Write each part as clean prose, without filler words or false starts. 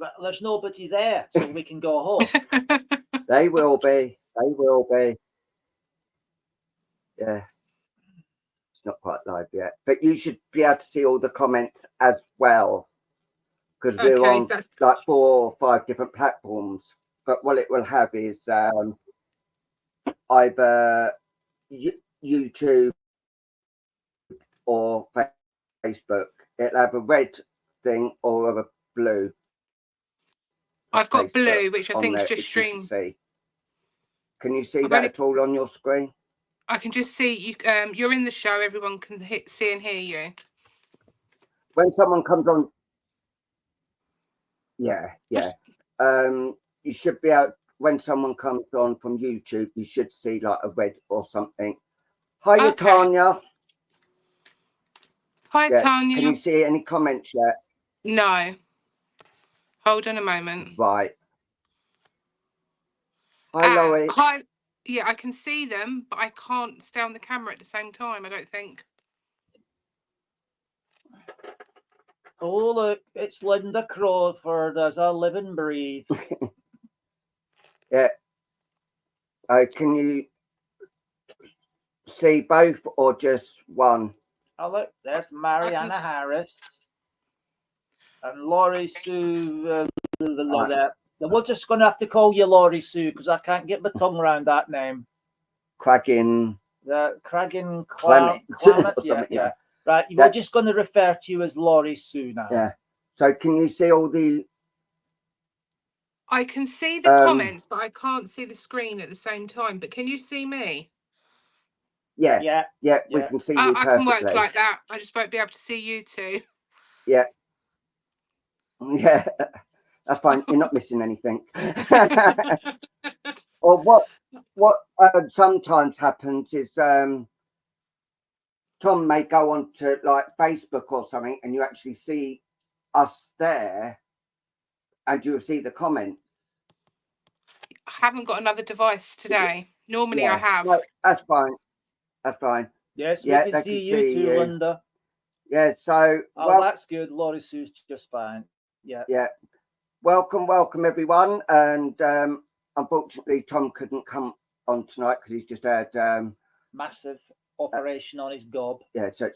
But there's nobody there, so we can go home. They will be. They will be. Yeah. It's not quite live yet. But you should be able to see all the comments as well. Because we're on like 4 or 5 different platforms. But what it will have is either YouTube or Facebook. It'll have a red thing or a blue. I've got blue, which I think is just stream. Can you see that at all on your screen? I can just see you. You're in the show. Everyone can see and hear you. When someone comes on, yeah. You should be out when someone comes on from YouTube. You should see like a red or something. Hi, Tanya. Hi, Tanya. Can you see any comments yet? No. Hold on a moment. Right. Hi, Laurie. Hi. Yeah, I can see them, but I can't stay on the camera at the same time, I don't think. Oh, look, it's Linda Crawford as I live and breathe. Yeah. Can you see both or just one? Oh, look, there's Mariana Harris and Laurie Sue. We're just going to have to call you Laurie Sue because I can't get my tongue around that name. Craggin Clement. Yeah. Right, we're just going to refer to you as Laurie Sue now. Yeah. So can you see all the... I can see the comments, but I can't see the screen at the same time. But can you see me? Yeah, we can see you perfectly. I can work like that. I just won't be able to see you two. Yeah. Yeah, that's fine. You're not missing anything. Or what sometimes happens is Tom may go on to like Facebook or something and you actually see us there and you'll see the comment. I haven't got another device today. Normally I have. No, that's fine. That's fine. Yes, we can see you too, Linda. Yeah, so... Oh, that's good. Laurie Sue's just fine. Yeah. Yeah. Welcome, everyone. And unfortunately, Tom couldn't come on tonight because he's just had... massive operation on his gob. Yeah, so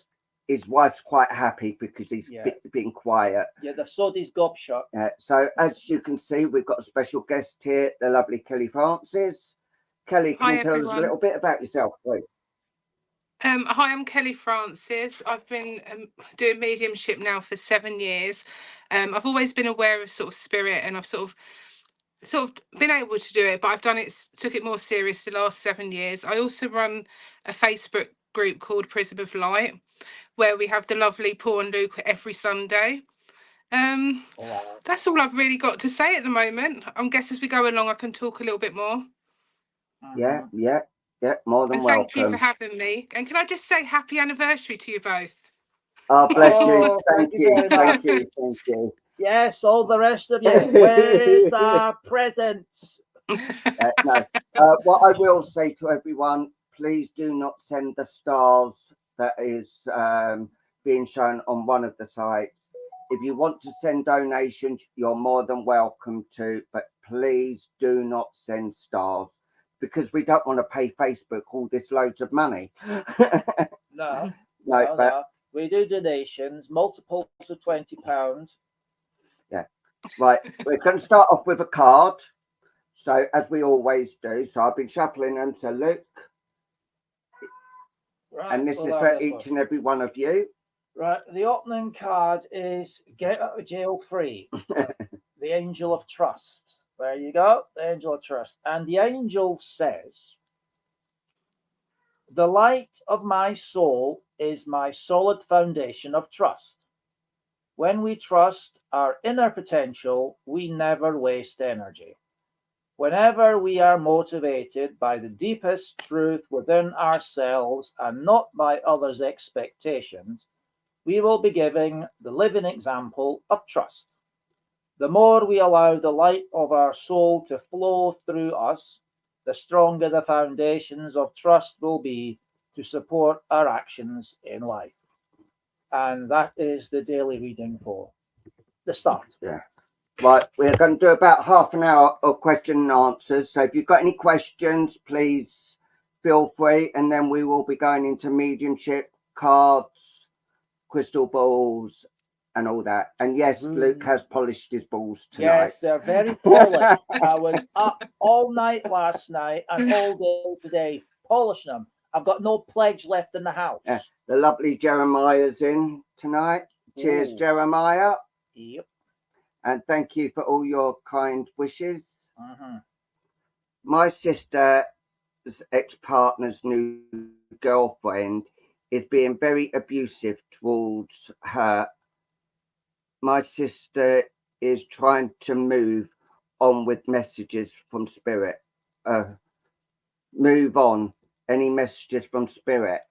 his wife's quite happy because he's being quiet. Yeah, they've sewed his gob shut. So as you can see, we've got a special guest here, the lovely Kelly Francis. Kelly, can you tell us a little bit about yourself, please? Hi, I'm Kelly Francis. I've been doing mediumship now for 7 years. I've always been aware of sort of spirit, and I've sort of been able to do it, but took it more serious the last 7 years. I also run a Facebook group called Prism of Light, where we have the lovely Paul and Luke every Sunday. That's all I've really got to say at the moment. I guess as we go along, I can talk a little bit more. Yeah, more than welcome. Thank you for having me. And can I just say happy anniversary to you both? Oh, bless you. Thank you. Yes, all the rest of you. Where's our presents? What I will say to everyone, please do not send the stars that is being shown on one of the sites. If you want to send donations, you're more than welcome to, but please do not send stars because we don't want to pay Facebook all this loads of money. No. But we do donations, multiples of £20. Yeah. Right. We're going to start off with a card. So as we always do. So I've been shuffling them to Luke. Right. And this is for each and every one of you. Right. The opening card is Get Out of Jail Free. The Angel of Trust. There you go. The Angel of Trust. And the angel says, the light of my soul is my solid foundation of trust. When we trust our inner potential, we never waste energy. Whenever we are motivated by the deepest truth within ourselves and not by others' expectations, we will be giving the living example of trust. The more we allow the light of our soul to flow through us, the stronger the foundations of trust will be to support our actions in life. And that is the daily reading for the start. Yeah. Right, we're going to do about half an hour of question and answers. So if you've got any questions, please feel free. And then we will be going into mediumship, cards, crystal balls, and all that. And yes, Luke has polished his balls tonight. Yes, they're very polished. I was up all night last night and all day today polishing them. I've got no pledge left in the house. Yeah, the lovely Jeremiah's in tonight. Cheers, Ooh. Jeremiah. Yep. And thank you for all your kind wishes. Mm-hmm. My sister's ex-partner's new girlfriend is being very abusive towards her. My sister is trying to move on with messages from spirit. Move on. Any messages from spirit?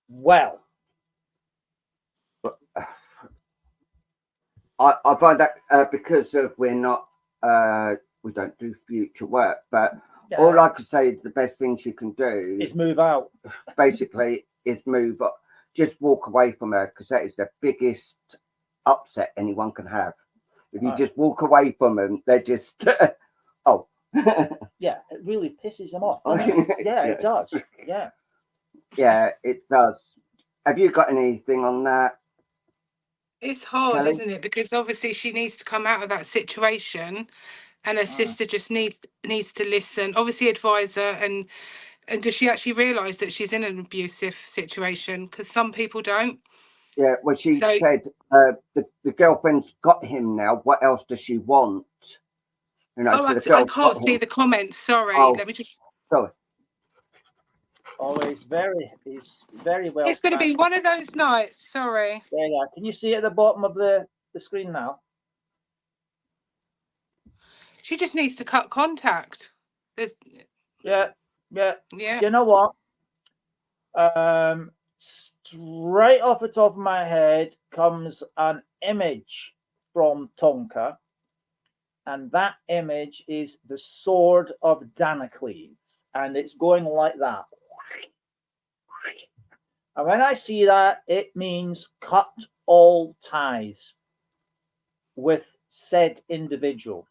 Well, I find that because of we don't do future work, but all I could say is the best thing she can do is move out. Basically, is move up. Just walk away from her, because that is the biggest upset anyone can have. If you just walk away from them, they're just oh. Yeah, it really pisses them off. Yeah, it does. Yeah. Yeah, it does. Have you got anything on that? It's hard, Kelly? isn't it? Because obviously she needs to come out of that situation, and her sister just needs to listen. Obviously, advise her, and does she actually realise that she's in an abusive situation? Because some people don't. Yeah, well, she said the girlfriend's got him now. What else does she want? You know, oh, so I can't see the comments. Sorry, let me just. Sorry. Oh, he's very well. It's going to be one of those nights. Sorry. There you are. Can you see at the bottom of the screen now? She just needs to cut contact. Yeah. You know what? Straight off the top of my head comes an image from Tonka, and that image is the sword of Damocles, and it's going like that. And when I see that, it means cut all ties with said individual.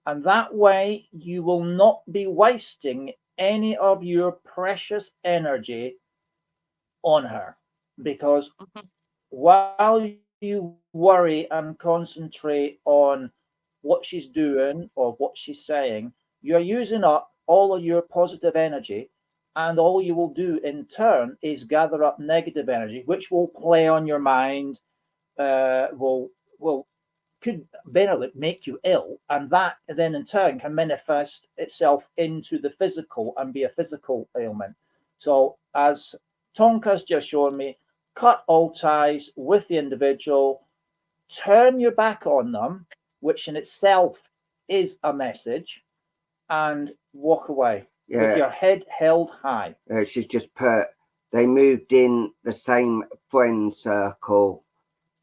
And that way you will not be wasting any of your precious energy on her. Because while you worry and concentrate on what she's doing or what she's saying, you're using up all of your positive energy. And all you will do in turn is gather up negative energy, which will play on your mind, could benefit make you ill, and that then in turn can manifest itself into the physical and be a physical ailment. So as Tonka's just shown me, cut all ties with the individual, turn your back on them, which in itself is a message, and walk away with your head held high. She's just put, they moved in the same friend circle.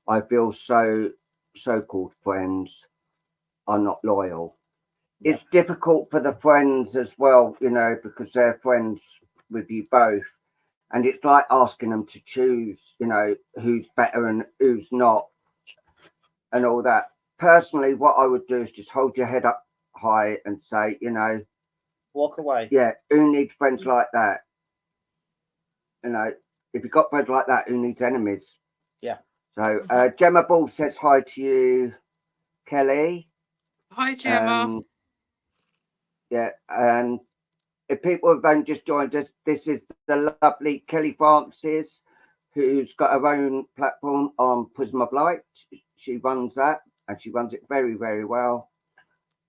I feel so-called friends are not loyal. Yeah. It's difficult for the friends as well, you know, because they're friends with you both. And it's like asking them to choose, you know, who's better and who's not and all that. Personally, what I would do is just hold your head up high and say, you know, walk away. Yeah, who needs friends like that? You know, if you've got friends like that, who needs enemies? Yeah. So Gemma Ball says hi to you, Kelly. Hi, Gemma. Yeah, and if people have only just joined us, this is the lovely Kelly Francis, who's got her own platform on Prism of Light. She runs that, and she runs it very, very well.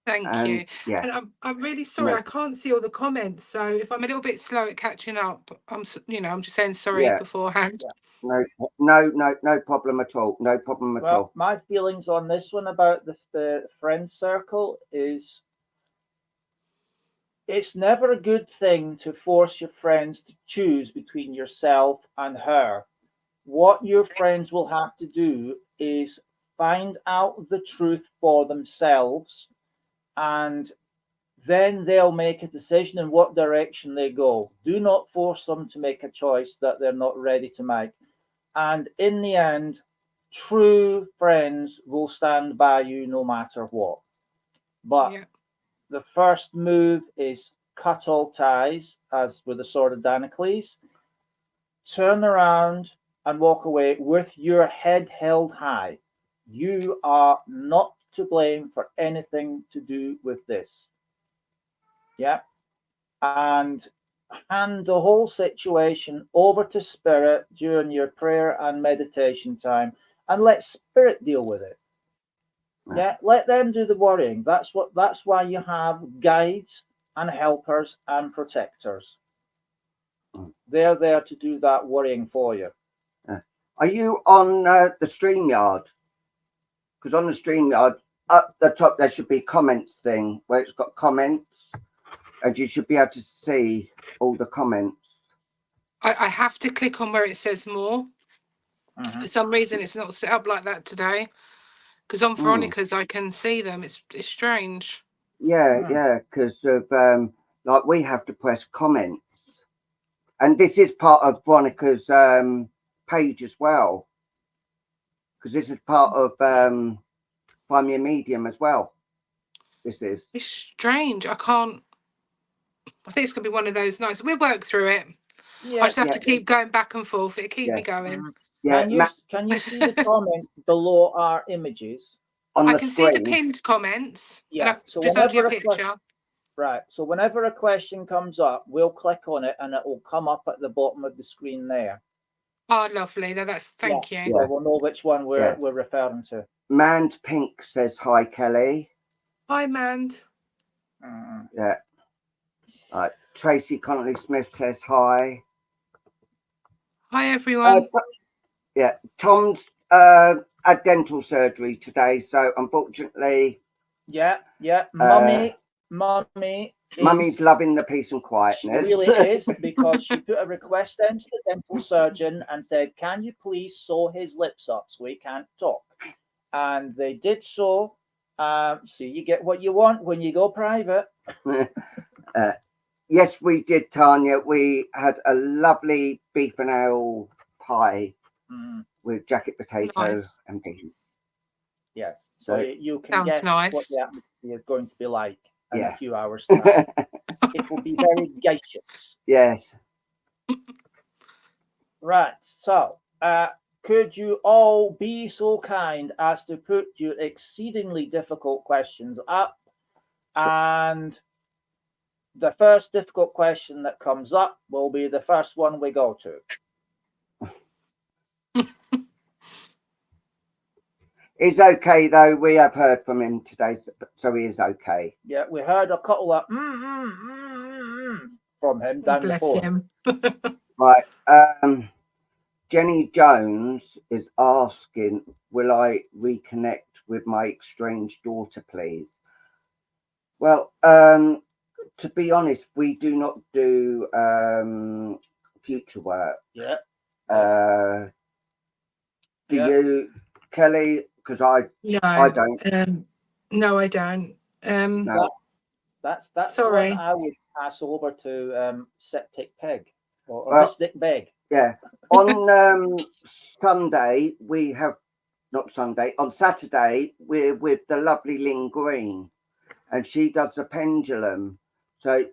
Thank you. Yeah. And I'm really sorry, I can't see all the comments. So if I'm a little bit slow at catching up, I'm just saying sorry beforehand. Yeah. No problem at all. No problem at all. My feelings on this one about the friend circle is it's never a good thing to force your friends to choose between yourself and her. What your friends will have to do is find out the truth for themselves, and then they'll make a decision in what direction they go. Do not force them to make a choice that they're not ready to make. And in the end, true friends will stand by you no matter what. But Yeah. the first move is cut all ties, as with the sword of Damocles. Turn around and walk away with your head held high. You are not to blame for anything to do with this. Yeah. And hand the whole situation over to spirit during your prayer and meditation time and let spirit deal with it. Yeah, let them do the worrying. That's why you have guides and helpers and protectors. They're there to do that worrying for you. Are you on the StreamYard? Because on the StreamYard, up the top there should be comments thing where it's got comments, and you should be able to see all the comments. I have to click on where it says more. For some reason, it's not set up like that today. Because on Veronica's, I can see them. It's strange. Yeah, because of like we have to press comments, and this is part of Veronica's page as well, because this is part of Find Me a Medium as well. This is. It's strange. I can't. I think it's gonna be one of those nights. We'll work through it. Yeah, I just have to keep going back and forth. It'll keep me going. Yeah, can you see the comments below our images? On I the can screen. see the pinned comments. Yeah, so just under your picture. Right. So whenever a question comes up, we'll click on it and it will come up at the bottom of the screen there. Oh, lovely. Thank you. So we'll know which one we're referring to. Mand Pink says hi, Kelly. Hi, Mand. Yeah. Tracy Connolly Smith says hi. Hi, everyone. Tom's had dental surgery today, so unfortunately. Mummy's loving the peace and quietness. She really is, because she put a request into the dental surgeon and said, "Can you please sew his lips up so he can't talk?" And they did so. So you get what you want when you go private. Yes, we did, Tanya. We had a lovely beef and ale pie with jacket potato and beans. Yes. So you can guess what the atmosphere is going to be like in a few hours' time. It will be very gaseous. Yes. Right. So, could you all be so kind as to put your exceedingly difficult questions up? And the first difficult question that comes up will be the first one we go to. He's okay, though. We have heard from him today, so he is okay. Yeah, we heard a couple of from him down the phone. Right. Jenny Jones is asking, will I reconnect with my estranged daughter, please? Well, to be honest, we do not do future work. Yeah. Do you, Kelly? Because I don't. No, I don't. No. That's sorry. One I would pass over to Septic Peg or Mystic Beg. Yeah. On Sunday, we have, not Sunday, on Saturday, we're with the lovely Lynn Green, and she does the pendulum. So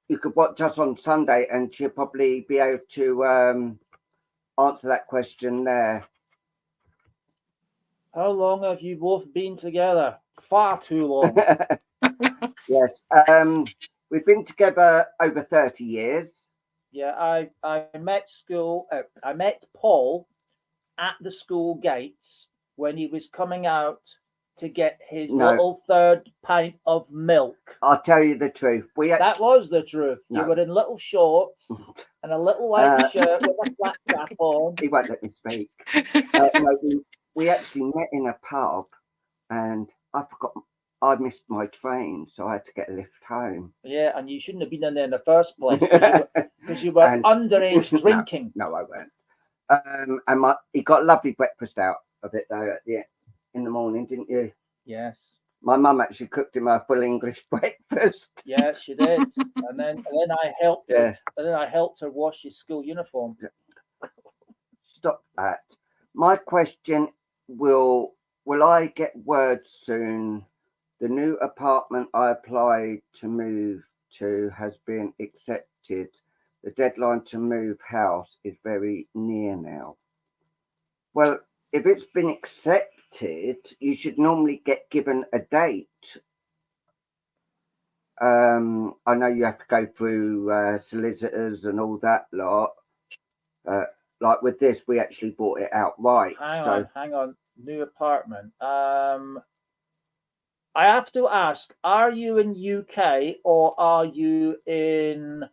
you could watch us on Sunday and she'll probably be able to answer that question there. How long have you both been together? Far too long. Yes. We've been together over 30 years. Yeah, I met Paul at the school gates when he was coming out to get his little third pint of milk. I'll tell you the truth. That was the truth. No. You were in little shorts and a little white shirt with a flat cap on. He won't let me speak. We actually met in a pub, and I missed my train, so I had to get a lift home. Yeah, and you shouldn't have been in there in the first place because you were underage drinking. No, I weren't. And he got a lovely breakfast out of it though in the morning, didn't you? Yes. My mum actually cooked him a full English breakfast. Yeah, she did. and then I helped her. And then I helped her wash his school uniform. Stop that. My question will I get word soon? The new apartment I applied to move to has been accepted. The deadline to move house is very near now. Well, if it's been accepted, you should normally get given a date. I know you have to go through solicitors and all that lot. Like with this, we actually bought it outright. Hang on. New apartment. I have to ask, are you in UK or are you in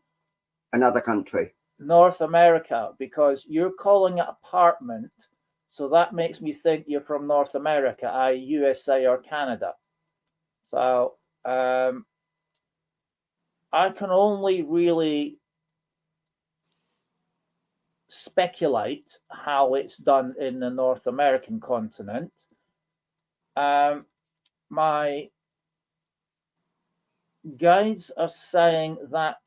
another country? North America? Because you're calling it apartment, so that makes me think you're from North America, i.e. USA or Canada. So I can only really speculate how it's done in the North American continent. My guides are saying that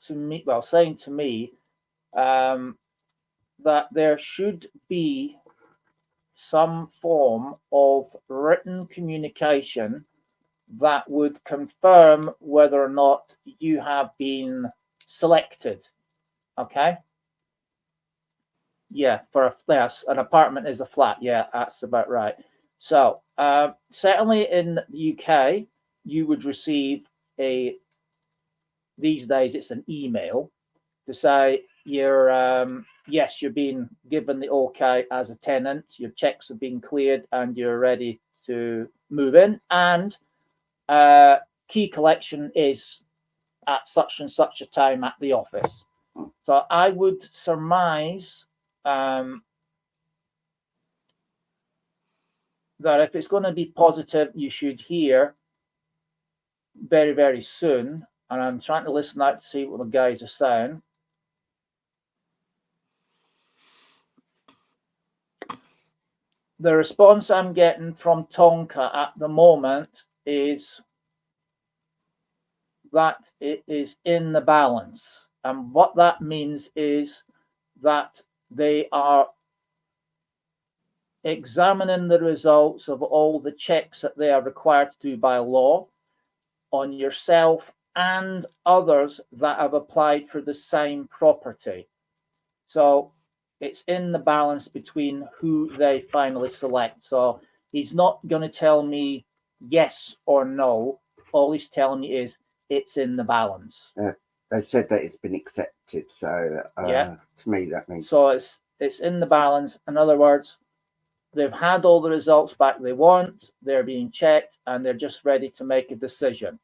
to me, that there should be some form of written communication that would confirm whether or not you have been selected. Okay. Yeah, an apartment is a flat. Yeah, that's about right. So certainly in the UK, you would receive these days it's an email to say yes, you're being given the okay as a tenant, your checks have been cleared and you're ready to move in, and key collection is at such and such a time at the office. So I would surmise that if it's going to be positive, you should hear very, very soon. And I'm trying to listen out to see what the guys are saying. The response I'm getting from Tonka at the moment is that it is in the balance. And what that means is that they are examining the results of all the checks that they are required to do by law on yourself and others that have applied for the same property. So it's in the balance between who they finally select. So he's not going to tell me yes or no. All he's telling me is it's in the balance. They've said that it's been accepted. So yeah, to me that means so it's in the balance. In other words, they've had all the results back they want. They're being checked, and they're just ready to make a decision.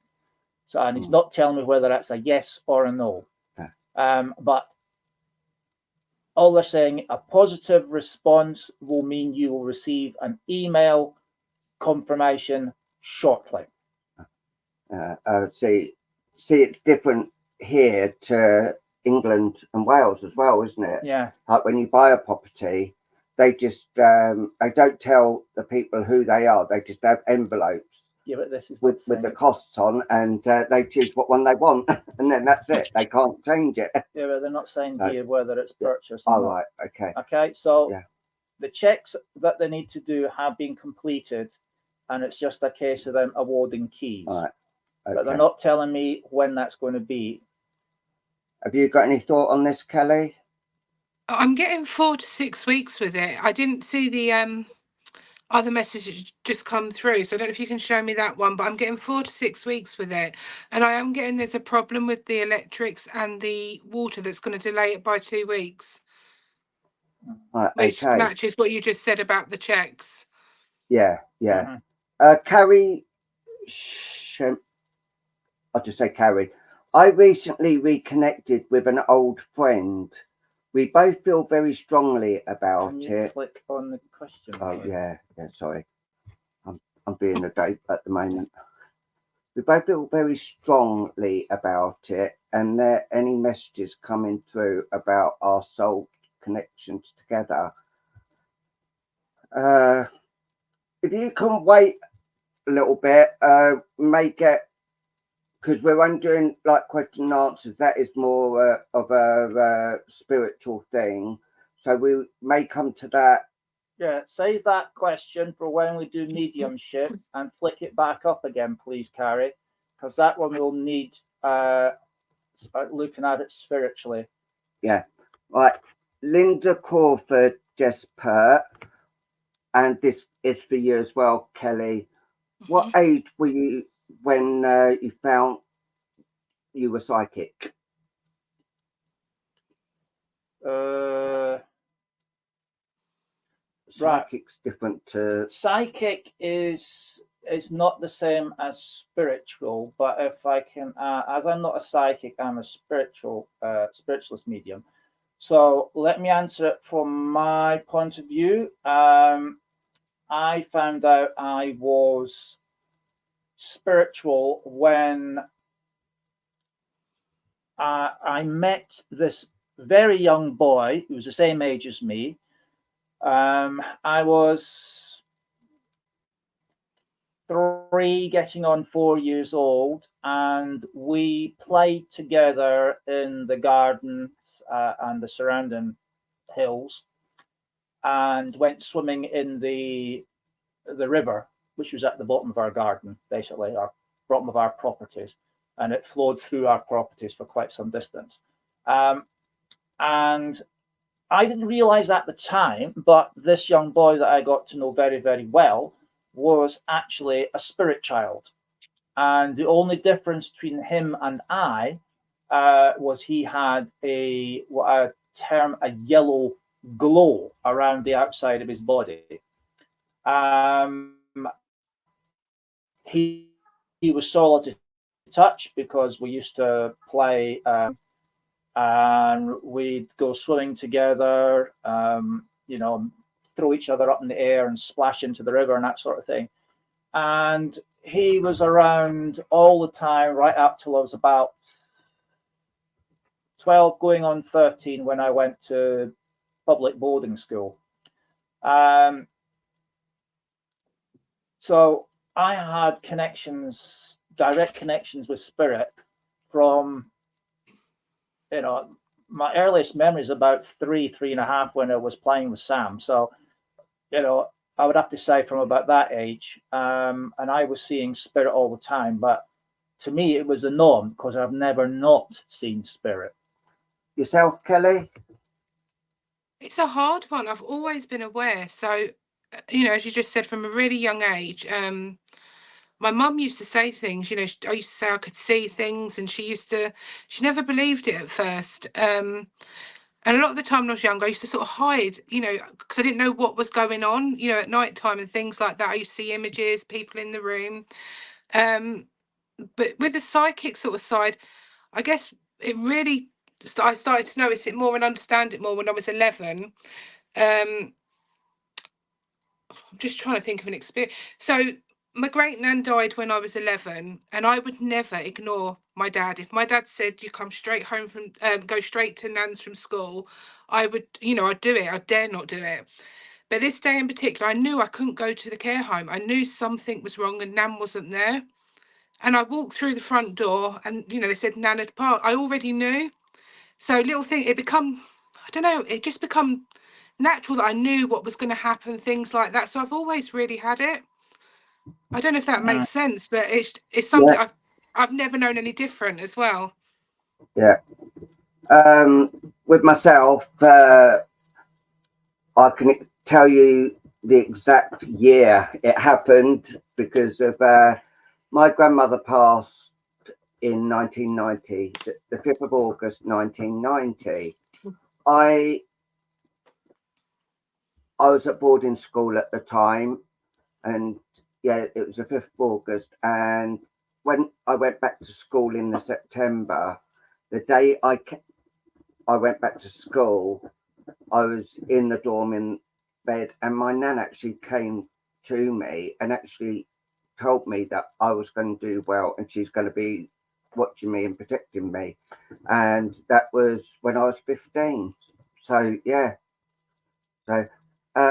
So, and he's not telling me whether that's a yes or a no. But all they're saying, a positive response will mean you will receive an email confirmation shortly. See, it's different here to England and Wales as well, isn't it? Yeah. Like when you buy a property, they just they don't tell the people who they are. They just have envelopes. Yeah, but this is with the costs on, and they choose what one they want, and then that's it. They can't change it. Yeah, but they're not saying here whether it's purchased. Oh, right. Okay. Okay, so the checks that they need to do have been completed, and it's just a case of them awarding keys. All right. Okay. But they're not telling me when that's going to be. Have you got any thought on this, Kelly? I'm getting 4 to 6 weeks with it. I didn't see the other messages just come through, so I don't know if you can show me that one, but I'm getting 4 to 6 weeks with it, and I am getting there's a problem with the electrics and the water that's going to delay it by 2 weeks. Right, which matches what you just said about the checks. Yeah. Carrie, I'll just say Carrie. I recently reconnected with an old friend. We both feel very strongly about it. Click on the question. Oh yeah. Sorry, I'm being a dope at the moment. We both feel very strongly about it, and there are any messages coming through about our soul connections together. If you can wait a little bit, may get, because we're only doing like question and answers. That is more of a spiritual thing. So we may come to that Yeah, save that question for when we do mediumship and flick it back up again, please, Carrie, because that one will need looking at it spiritually. Yeah. Right. Linda Crawford just put, and this is for you as well, Kelly. What age were you when you found you were psychic? Psychic's different to psychic is not the same as spiritual, but if I can, as I'm not a psychic, I'm a spiritualist medium. So let me answer it from my point of view. I found out I was spiritual when I met this very young boy who was the same age as me. I was 3, getting on 4 years old, and we played together in the garden and the surrounding hills, and went swimming in the river, which was at the bottom of our garden, basically our bottom of our properties, and it flowed through our properties for quite some distance. And I didn't realize at the time, but this young boy that I got to know very, very well was actually a spirit child. And the only difference between him and I was he had what I term a yellow glow around the outside of his body. He was solid to touch because we used to play and we'd go swimming together, throw each other up in the air and splash into the river and that sort of thing. And he was around all the time, right up till I was about 12, going on 13, when I went to public boarding school. So I had direct connections with spirit from, my earliest memories about 3.5 when I was playing with Sam. So, I would have to say from about that age, and I was seeing spirit all the time. But to me, it was a norm because I've never not seen spirit. Yourself, Kelly? It's a hard one. I've always been aware. So, as you just said, from a really young age, my mum used to say things, I used to say I could see things, and she never believed it at first. And a lot of the time when I was younger, I used to sort of hide, because I didn't know what was going on, at night time and things like that. I used to see images, people in the room. But with the psychic sort of side, I guess it really, I started to notice it more and understand it more when I was 11. I'm just trying to think of an experience. So my great nan died when I was 11, and I would never ignore my dad. If my dad said you come straight home from, go straight to nan's from school, I would, I'd do it. I'd dare not do it. But this day in particular, I knew I couldn't go to the care home. I knew something was wrong and nan wasn't there. And I walked through the front door, and they said nan had passed. I already knew. So little thing, it become, I don't know, it just become natural that I knew what was going to happen, things like that. So I've always really had it. I don't know if that makes sense, but it's something I've never known any different as well. Yeah. With myself, I can tell you the exact year it happened because of my grandmother passed in 1990, the 5th of August 1990. I was at boarding school at the time, and it was the 5th of August. And when I went back to school in the September, the day I went back to school, I was in the dorm in bed, and my nan actually came to me and actually told me that I was going to do well and she's going to be watching me and protecting me. And that was when I was 15. So, yeah. So,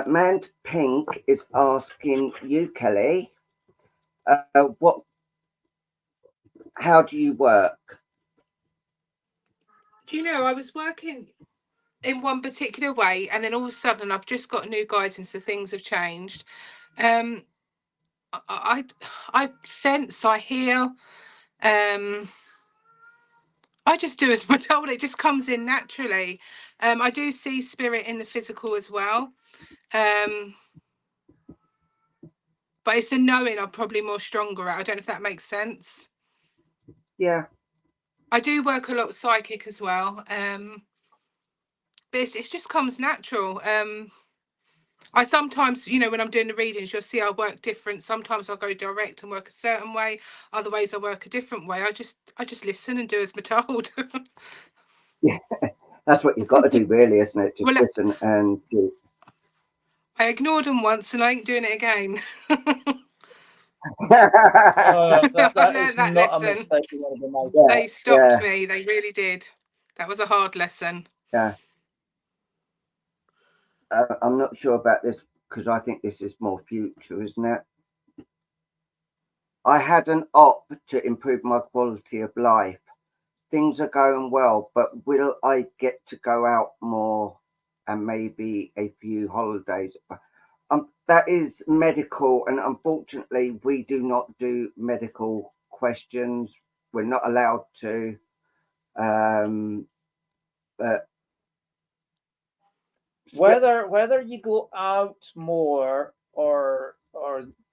Mand Pink is asking you, Kelly, how do you work? Do you know, I was working in one particular way, and then all of a sudden I've just got new guidance, so things have changed. I sense, I hear, I just do as we're told. It just comes in naturally. I do see spirit in the physical as well. But it's the knowing I'm probably more stronger at. I don't know if that makes sense. Yeah. I do work a lot with psychic as well. But it just comes natural. I sometimes, you know, when I'm doing the readings, you'll see I work different. Sometimes I'll go direct and work a certain way. Other ways I work a different way. I just listen and do as we're told. Yeah, that's what you've got to do, really, isn't it? Just Well, listen and do. I ignored them once and I ain't doing it again. That I is learned that not a lesson. mistake you want to make. Yeah, They stopped yeah, me. They really did. That was a hard lesson. yeah. I'm not sure about this because I think this is more future, isn't it? I had an op to improve my quality of life. Things are going well, but will I get to go out more and maybe a few holidays? That is medical, and unfortunately, we do not do medical questions. We're not allowed to. But Whether you go out more or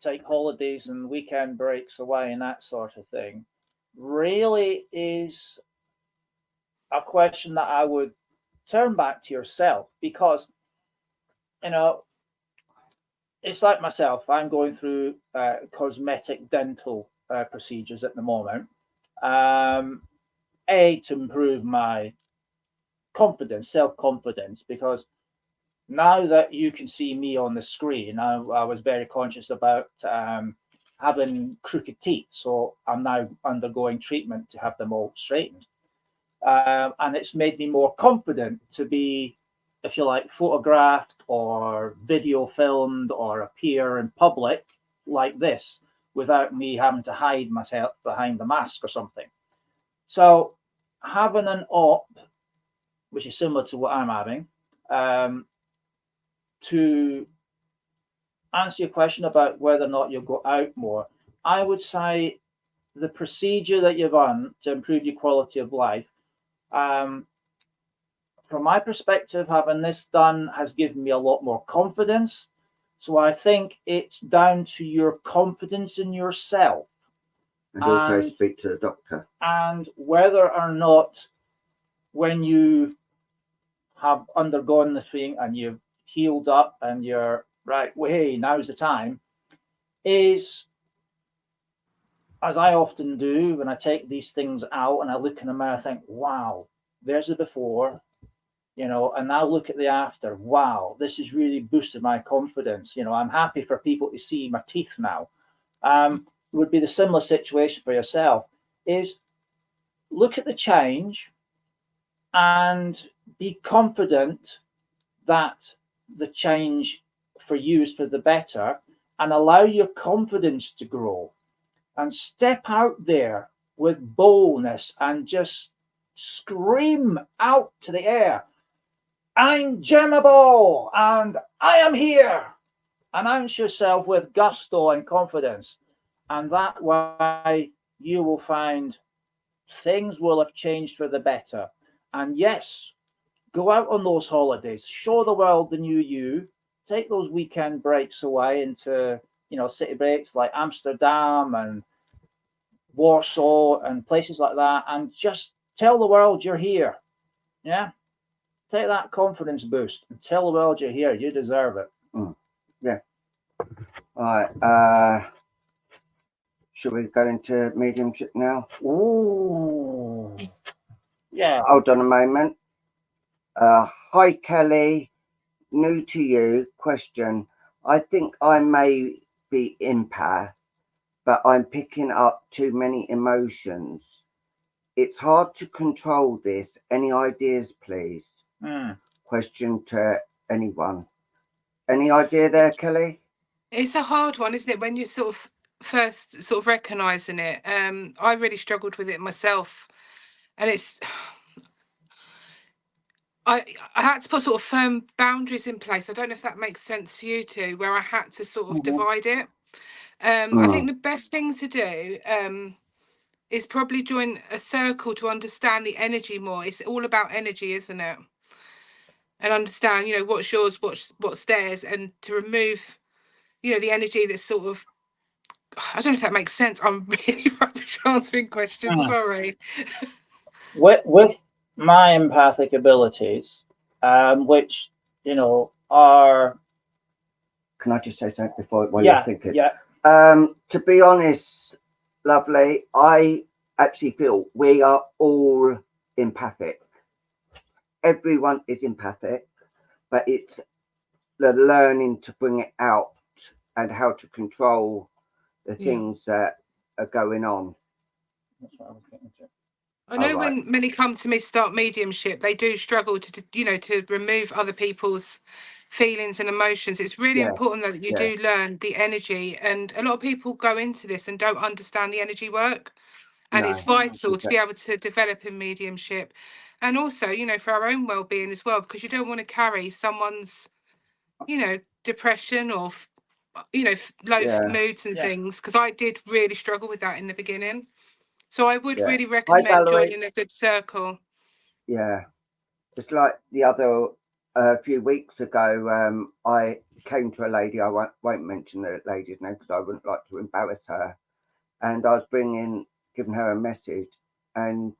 take holidays and weekend breaks away and that sort of thing really is a question that I would turn back to yourself, because you know it's like myself. I'm going through cosmetic dental procedures at the moment. To improve my confidence, self confidence, because now that you can see me on the screen, I was very conscious about having crooked teeth. So I'm now undergoing treatment to have them all straightened. And it's made me more confident to be, if you like, photographed or video filmed or appear in public like this without me having to hide myself behind the mask or something. So having an op, which is similar to what I'm having, to answer your question about whether or not you'll go out more, I would say the procedure that you've done to improve your quality of life, from my perspective, having this done has given me a lot more confidence. So I think it's down to your confidence in yourself. And also speak to the doctor. And whether or not, when you have undergone the thing and you've healed up and you're right, well, hey, now's the time, is, as I often do when I take these things out and I look in the mirror, I think, wow, there's the before, you know, and now look at the after. Wow, this has really boosted my confidence. You know, I'm happy for people to see my teeth now. Would be the similar situation for yourself, is look at the change and be confident that the change for you is for the better, and allow your confidence to grow and step out there with boldness and just scream out to the air, I'm Gemable and I am here. Announce yourself with gusto and confidence, and that way you will find things will have changed for the better. And yes, go out on those holidays, show the world the new you, take those weekend breaks away into, you know, city breaks like Amsterdam and Warsaw and places like that, and just tell the world you're here. Yeah, take that confidence boost and tell the world you're here. You deserve it. Yeah. All right. Should we go into mediumship now? Ooh. Yeah. Hold on a moment. Hi, Kelly. New to you. Question. I think I may be empath, but I'm picking up too many emotions. It's hard to control this. Any ideas, please? Question to anyone. Any idea there, Kelly? It's a hard one, isn't it, when you sort of first sort of recognizing it. I really struggled with it myself, and I had to put sort of firm boundaries in place. I don't know if that makes sense to you too, where I had to sort of divide it. I think the best thing to do is probably join a circle to understand the energy more. It's all about energy, isn't it? And understand, you know, what's yours, what's theirs, and to remove, you know, the energy that's sort of, I don't know if that makes sense. I'm really rubbish answering questions. Sorry. With my empathic abilities, which, you know, are... Can I just say something before while yeah, you're thinking? yeah. To be honest, lovely, I actually feel we are all empathic. Everyone is empathic, but it's the learning to bring it out and how to control the things that are going on. That's what I was thinking too. I know right. when many come to me to start mediumship, they do struggle to, you know, to remove other people's feelings and emotions. It's really important though that you do learn the energy, and a lot of people go into this and don't understand the energy work, and it's vital to be able to develop in mediumship, and also, you know, for our own well-being as well, because you don't want to carry someone's, you know, depression or you know, low moods and things, because I did really struggle with that in the beginning. So I would really recommend joining a good circle. Yeah. Just like the other few weeks ago, I came to a lady, I won't mention the lady's name because I wouldn't like to embarrass her. And I was giving her a message, and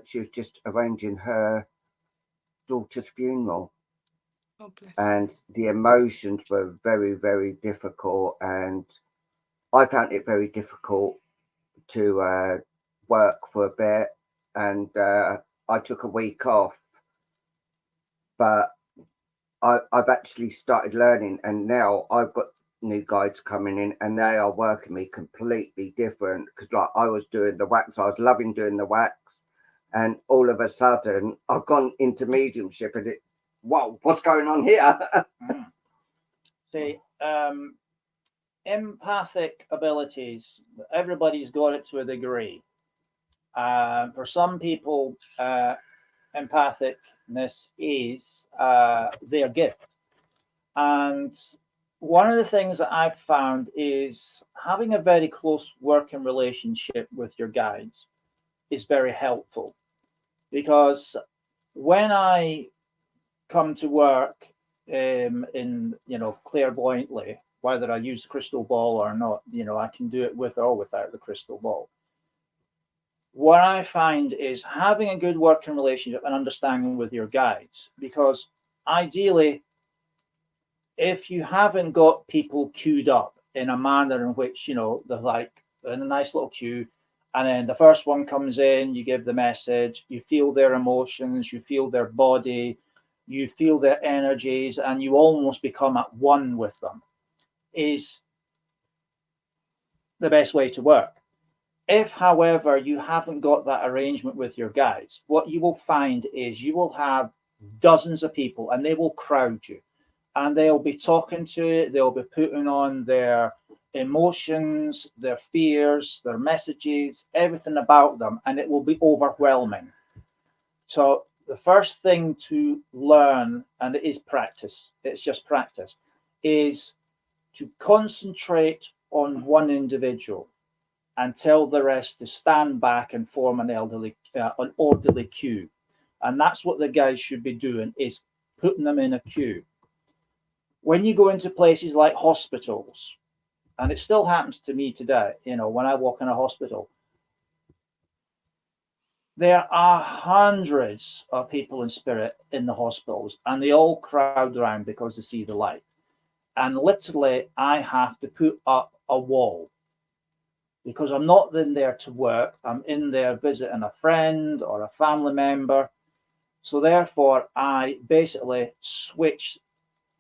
she was just arranging her daughter's funeral. Oh, bless and the emotions were very, very difficult. And I found it very difficult to work for a bit. And I took a week off. But I've actually started learning, and now I've got new guides coming in, and they are working me completely different. Because like I was doing the wax, I was loving doing the wax, and all of a sudden I've gone into mediumship, and whoa, what's going on here? See, empathic abilities, everybody's got it to a degree. For some people, empathicness is their gift. And one of the things that I've found is having a very close working relationship with your guides is very helpful, because when I come to work in, you know, clairvoyantly, whether I use crystal ball or not, you know, I can do it with or without the crystal ball. What I find is having a good working relationship and understanding with your guides, because ideally, if you haven't got people queued up in a manner in which, you know, they're like in a nice little queue, and then the first one comes in, you give the message, you feel their emotions, you feel their body, you feel their energies, and you almost become at one with them, is the best way to work. If, however, you haven't got that arrangement with your guides, what you will find is you will have dozens of people, and they will crowd you, and they'll be talking to it, they'll be putting on their emotions, their fears, their messages, everything about them, and it will be overwhelming. So the first thing to learn, and it is practice, it's just practice, is to concentrate on one individual and tell the rest to stand back and form an orderly queue. And that's what the guys should be doing, is putting them in a queue. When you go into places like hospitals, and it still happens to me today, you know, when I walk in a hospital, there are hundreds of people in spirit in the hospitals, and they all crowd around because they see the light. And literally, I have to put up a wall, because I'm not in there to work. I'm in there visiting a friend or a family member. So therefore, I basically switch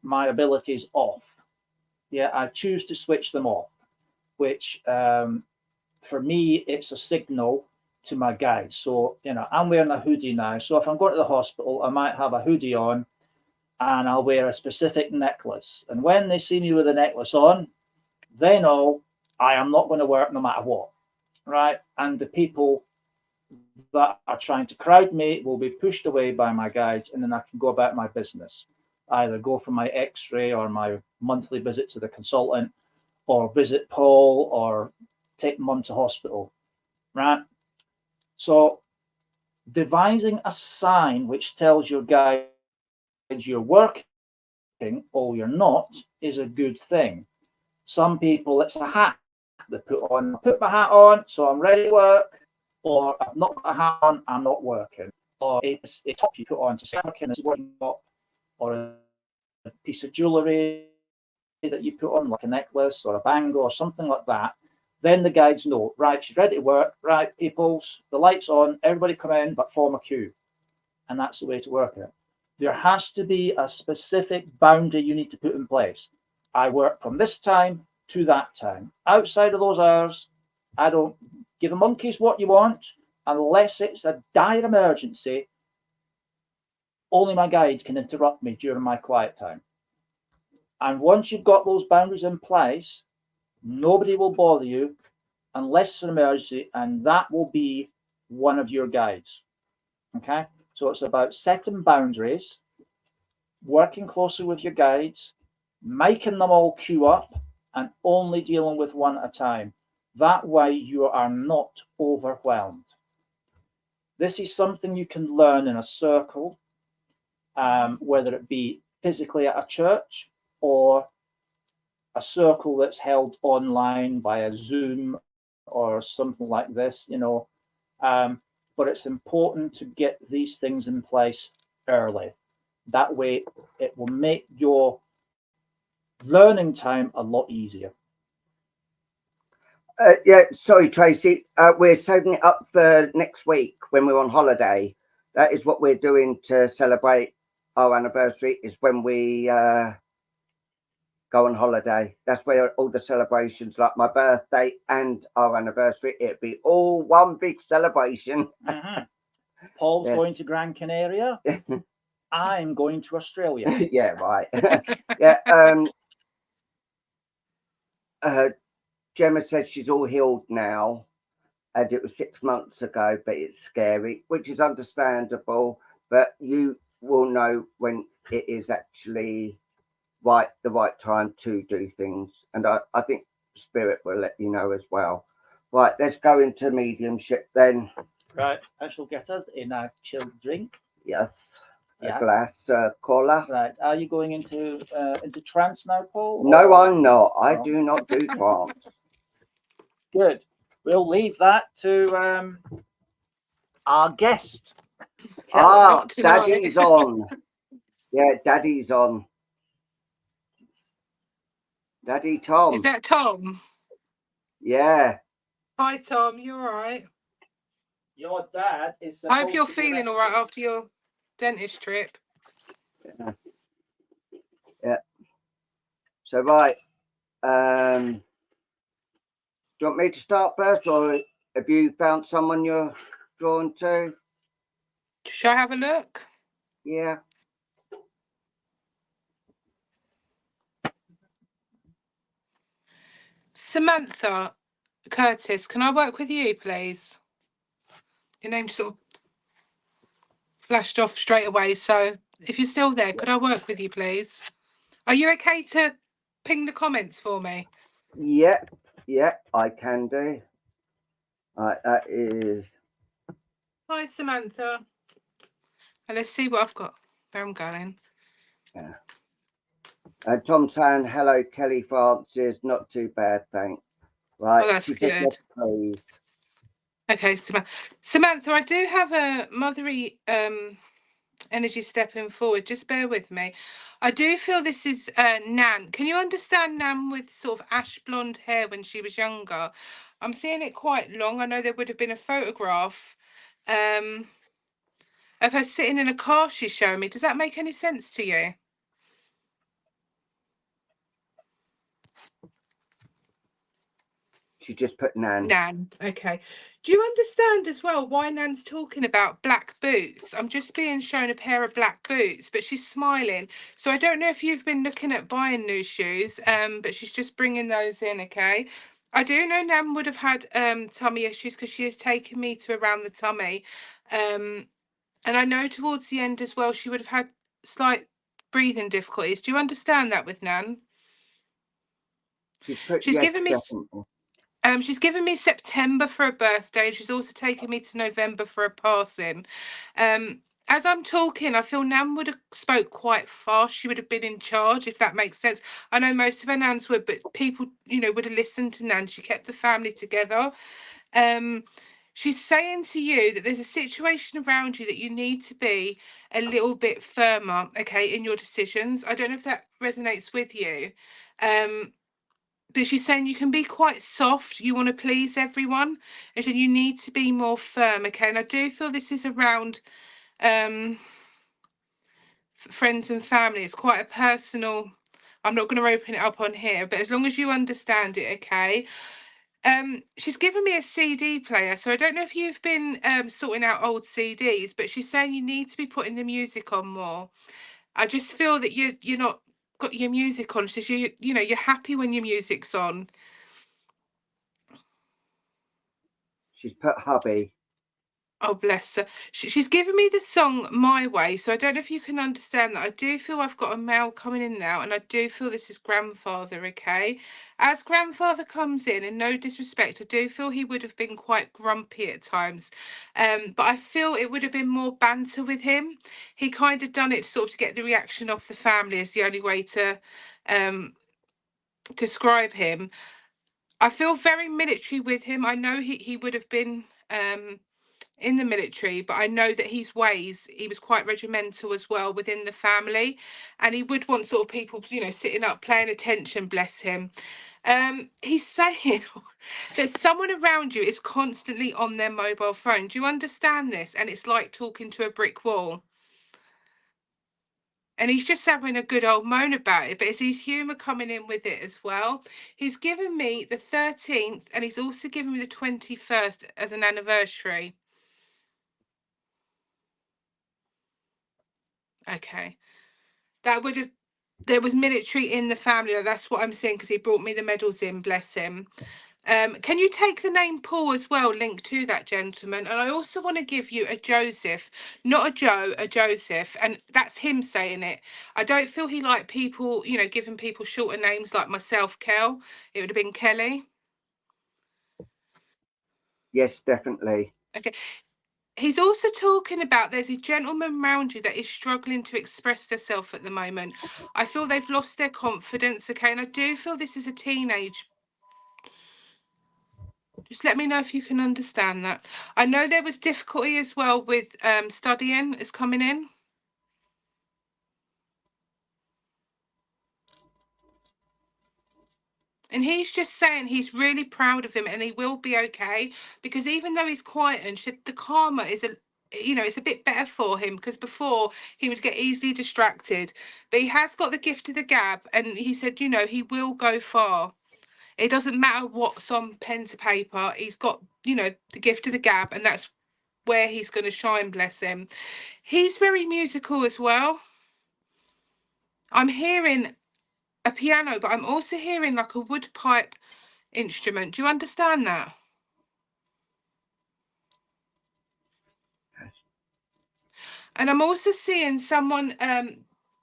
my abilities off. Yeah, I choose to switch them off, which for me, it's a signal to my guides. So, you know, I'm wearing a hoodie now. So if I'm going to the hospital, I might have a hoodie on, and I'll wear a specific necklace. And when they see me with a necklace on, they know I am not going to work no matter what, right? And the people that are trying to crowd me will be pushed away by my guides, and then I can go about my business. Either go for my x-ray or my monthly visit to the consultant, or visit Paul, or take mum to hospital, right? So devising a sign which tells your guides you're working or you're not is a good thing. Some people, it's a hat they put on. I put my hat on, so I'm ready to work, or I've not got a hat on, I'm not working. Or it's a top you put on to say working is what you got, or a piece of jewellery that you put on, like a necklace or a bangle or something like that. Then the guides know, right, she's ready to work, right, peoples, the light's on, everybody come in, but form a queue. And that's the way to work it. There has to be a specific boundary you need to put in place. I work from this time to that time. Outside of those hours, I don't give the monkeys what you want, unless it's a dire emergency. Only my guides can interrupt me during my quiet time. And once you've got those boundaries in place, nobody will bother you unless it's an emergency, and that will be one of your guides. Okay? So it's about setting boundaries, working closely with your guides, making them all queue up, and only dealing with one at a time. That way you are not overwhelmed. This is something you can learn in a circle, whether it be physically at a church or a circle that's held online via Zoom or something like this, you know. But it's important to get these things in place early. That way it will make your learning time a lot easier. Yeah, sorry, Tracy. We're saving it up for next week when we're on holiday. That is what we're doing to celebrate our anniversary, is when we go on holiday. That's where all the celebrations, like my birthday and our anniversary, it'd be all one big celebration. Mm-hmm. Paul's going to Gran Canaria. I'm going to Australia. Yeah, right. Yeah. Gemma said she's all healed now, and it was 6 months ago, but it's scary, which is understandable. But you will know when it is actually the right time to do things, and I think Spirit will let you know as well. Right, let's go into mediumship then. Right, I shall get us in a chilled drink. Yes, Yeah. a glass cola. Right, are you going into trance now, Paul? No, I'm not. I do not do trance. Good. We'll leave that to our guest. Daddy's on. Yeah, Daddy's on. Daddy Tom. Is that Tom? Yeah. Hi, Tom. You all right? Your dad is. I hope you're feeling all right after your dentist trip. Yeah. So, right. Do you want me to start first, or have you found someone you're drawn to? Shall I have a look? Yeah. Samantha Curtis, can I work with you, please? Your name sort of flashed off straight away. So if you're still there, could I work with you, please? Are you okay to ping the comments for me? Yeah, I can do. That is. Hi, Samantha. And let's see what I've got. Where I'm going. Yeah. Tom saying, hello, Kelly Francis. Not too bad, thanks. Right. Oh, that's she good. said, yes, please. Okay, Samantha, I do have a mothery energy stepping forward. Just bear with me. I do feel this is Nan. Can you understand Nan with sort of ash blonde hair when she was younger? I'm seeing it quite long. I know there would have been a photograph of her sitting in a car she's showing me. Does that make any sense to you? She just put Nan. Nan, okay. Do you understand as well why Nan's talking about black boots? I'm just being shown a pair of black boots, but she's smiling. So I don't know if you've been looking at buying new shoes, but she's just bringing those in, okay? I do know Nan would have had tummy issues because she has taken me to around the tummy. And I know towards the end as well, she would have had slight breathing difficulties. Do you understand that with Nan? She's put She's yes, given me definitely. she's given me September for a birthday, and she's also taken me to November for a passing. As I'm talking, I feel Nan would have spoke quite fast. She would have been in charge, if that makes sense. I know most of her Nans would, but people, would have listened to Nan. She kept the family together. She's saying to you that there's a situation around you that you need to be a little bit firmer, okay, in your decisions. I don't know if that resonates with you. But she's saying you can be quite soft, you want to please everyone, and so you need to be more firm, okay? And I do feel this is around friends and family. It's quite a personal, I'm not going to open it up on here, but as long as you understand it, okay? She's given me a CD player, so I don't know if you've been sorting out old CDs, but she's saying you need to be putting the music on more. I just feel that you're not got your music on, so you're happy when your music's on. She's put hubby. Oh, bless her. She's given me the song My Way, so I don't know if you can understand that. I do feel I've got a male coming in now, and I do feel this is grandfather, okay? As grandfather comes in, and no disrespect, I do feel he would have been quite grumpy at times. But I feel it would have been more banter with him. He kind of done it sort of to get the reaction off the family is the only way to describe him. I feel very military with him. I know he would have been in the military, but I know that his ways, he was quite regimental as well within the family, and he would want sort of people, sitting up, paying attention, bless him. He's saying that someone around you is constantly on their mobile phone. Do you understand this? And it's like talking to a brick wall. And he's just having a good old moan about it, but it's his humour coming in with it as well. He's given me the 13th, and he's also given me the 21st as an anniversary. Okay. That would have, there was military in the family. That's what I'm saying, because he brought me the medals in, bless him. Can you take the name Paul as well, linked to that gentleman? And I also want to give you a Joseph, not a Joe, a Joseph, and that's him saying it. I don't feel he liked people, giving people shorter names like myself, Kel. It would have been Kelly. Yes, definitely. Okay. He's also talking about there's a gentleman around you that is struggling to express themselves at the moment. I feel they've lost their confidence, okay? And I do feel this is a teenage. Just let me know if you can understand that. I know there was difficulty as well with studying is coming in. And he's just saying he's really proud of him and he will be okay, because even though he's quiet and the karma is it's a bit better for him, because before he would get easily distracted, but he has got the gift of the gab, and he said, he will go far. It doesn't matter what's on pen to paper. He's got, the gift of the gab, and that's where he's going to shine, bless him. He's very musical as well. I'm hearing a piano, but I'm also hearing like a wood pipe instrument. Do you understand that? Yes. And I'm also seeing someone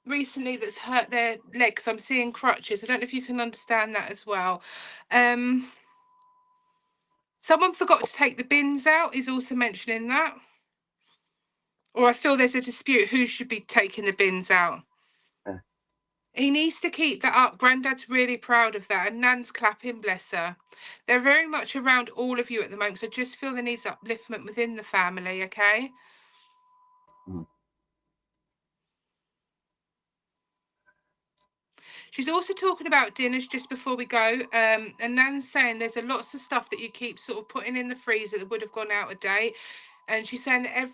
recently that's hurt their legs. I'm seeing crutches. I don't know if you can understand that as well. Someone forgot to take the bins out is also mentioning that. Or I feel there's a dispute who should be taking the bins out. He needs to keep that up. Granddad's really proud of that, and Nan's clapping, bless her. They're very much around all of you at the moment, so just feel the needs upliftment within the family, okay? Mm. She's also talking about dinners just before we go, and Nan's saying there's lots of stuff that you keep sort of putting in the freezer that would have gone out of date, and she's saying that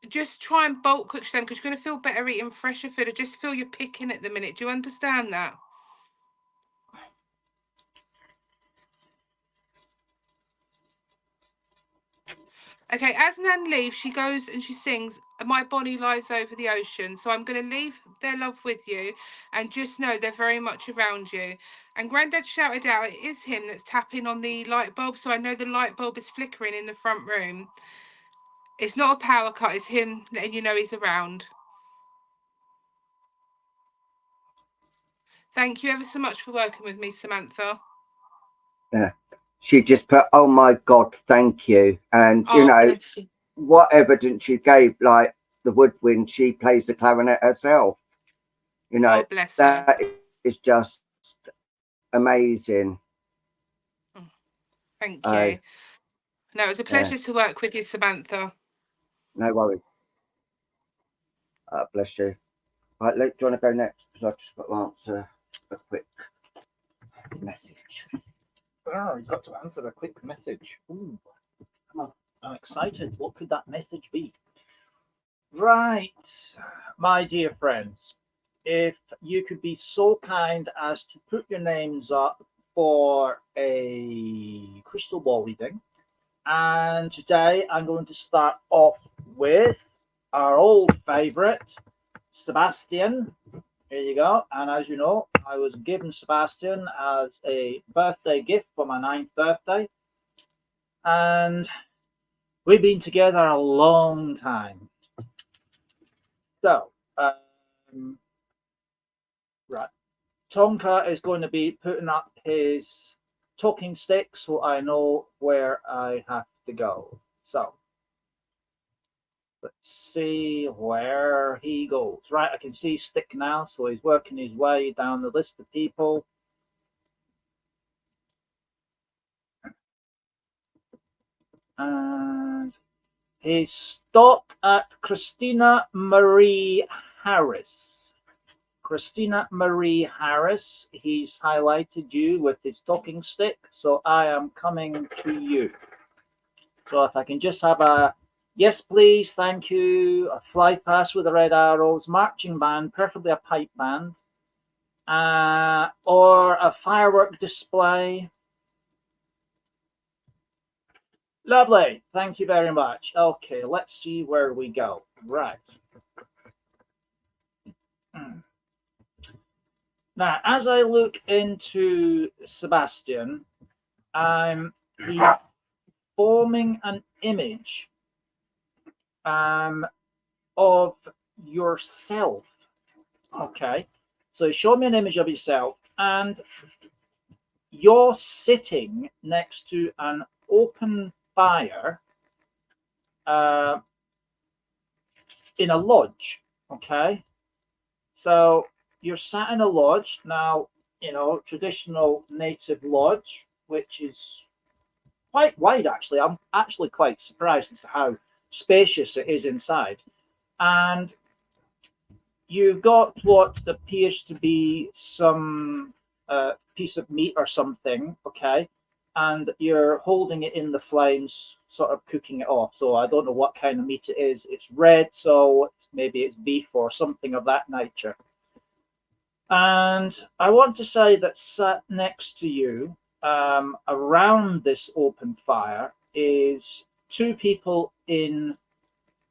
just try and bulk cook them, because you're going to feel better eating fresher food. I just feel you're picking at the minute. Do you understand that? Okay, as Nan leaves, she goes and she sings, "My Bonnie lies over the ocean." So I'm going to leave their love with you, and just know they're very much around you. And Grandad shouted out, it is him that's tapping on the light bulb. So I know the light bulb is flickering in the front room. It's not a power cut, it's him letting you know he's around. Thank you ever so much for working with me, Samantha. Yeah. She just put, "Oh my God, thank you." And, you Oh, know, bless you. what evidence you gave, like the woodwind, she plays the clarinet herself. You know, Oh, bless her. that is just amazing. Thank Oh, you. No, it was a pleasure to work with you, Samantha. no worries. Bless you. Right, Luke, do you want to go next? Because I've just got to answer a quick message. Oh, he's got to answer a quick message. Ooh, come on. I'm excited. What could that message be? Right, my dear friends, if you could be so kind as to put your names up for a crystal ball reading. And today I'm going to start off with our old favorite, Sebastian. Here you go. And as you know, I was given Sebastian as a birthday gift for my 9th birthday. And we've been together a long time. So, right. Tonka is going to be putting up his talking stick so I know where I have to go. So, let's see where he goes. Right, I can see stick now, so he's working his way down the list of people. And he stopped at Christina Marie Harris. Christina Marie Harris, he's highlighted you with his talking stick, so I am coming to you. So if I can just have a yes, please, thank you, a fly pass with the red arrows, marching band, preferably a pipe band, or a firework display. Lovely, thank you very much. Okay, let's see where we go. Right. Now, as I look into Sebastian, he's forming an image of yourself. Okay, so show me an image of yourself, and you're sitting next to an open fire in a lodge. Okay, so you're sat in a lodge now, you know, traditional native lodge, which is quite wide actually. I'm actually quite surprised as to how spacious it is inside. And you've got what appears to be some piece of meat or something, okay? And you're holding it in the flames, sort of cooking it off. So I don't know what kind of meat it is. It's red, so maybe it's beef or something of that nature. And I want to say that sat next to you, around this open fire, is two people in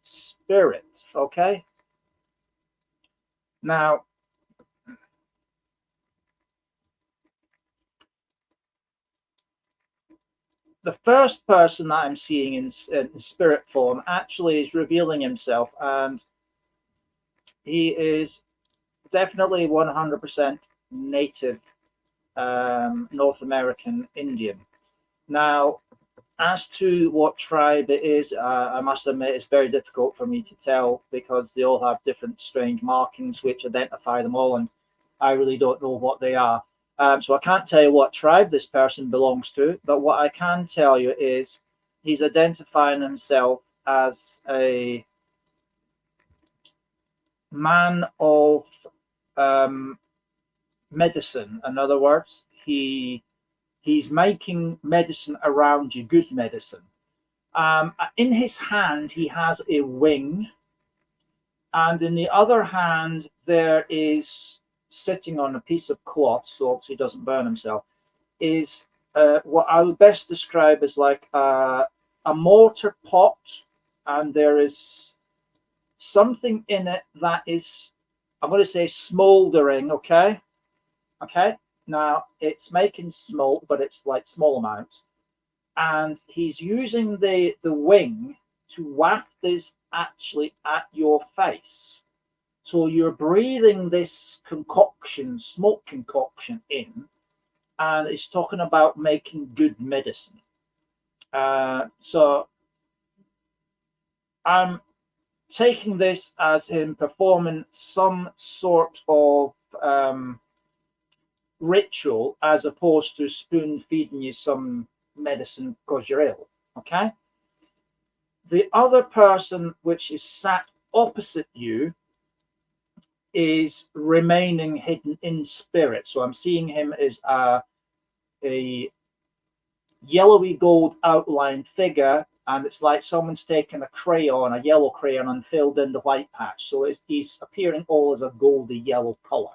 spirit, okay? Now, the first person that I'm seeing in spirit form actually is revealing himself, and he is definitely 100% native North American Indian. Now, as to what tribe it is, I must admit it's very difficult for me to tell because they all have different strange markings which identify them all, and I really don't know what they are. So I can't tell you what tribe this person belongs to, but what I can tell you is he's identifying himself as a man of medicine. In other words, he's making medicine around you, good medicine. In his hand, he has a wing, and in the other hand, there is sitting on a piece of cloth, so he doesn't burn himself, is what I would best describe as like a a mortar pot, and there is something in it that is, I'm going to say, smoldering. Okay. Now it's making smoke, but it's like small amounts, and he's using the wing to waft this actually at your face. So you're breathing this concoction, smoke concoction in, and it's talking about making good medicine. So I'm taking this as him performing some sort of ritual, as opposed to spoon feeding you some medicine because you're ill. Okay. The other person, which is sat opposite you, is remaining hidden in spirit. So I'm seeing him as a yellowy gold outline figure, and it's like someone's taken a crayon, a yellow crayon, and filled in the white patch. So he's appearing all as a goldy yellow color.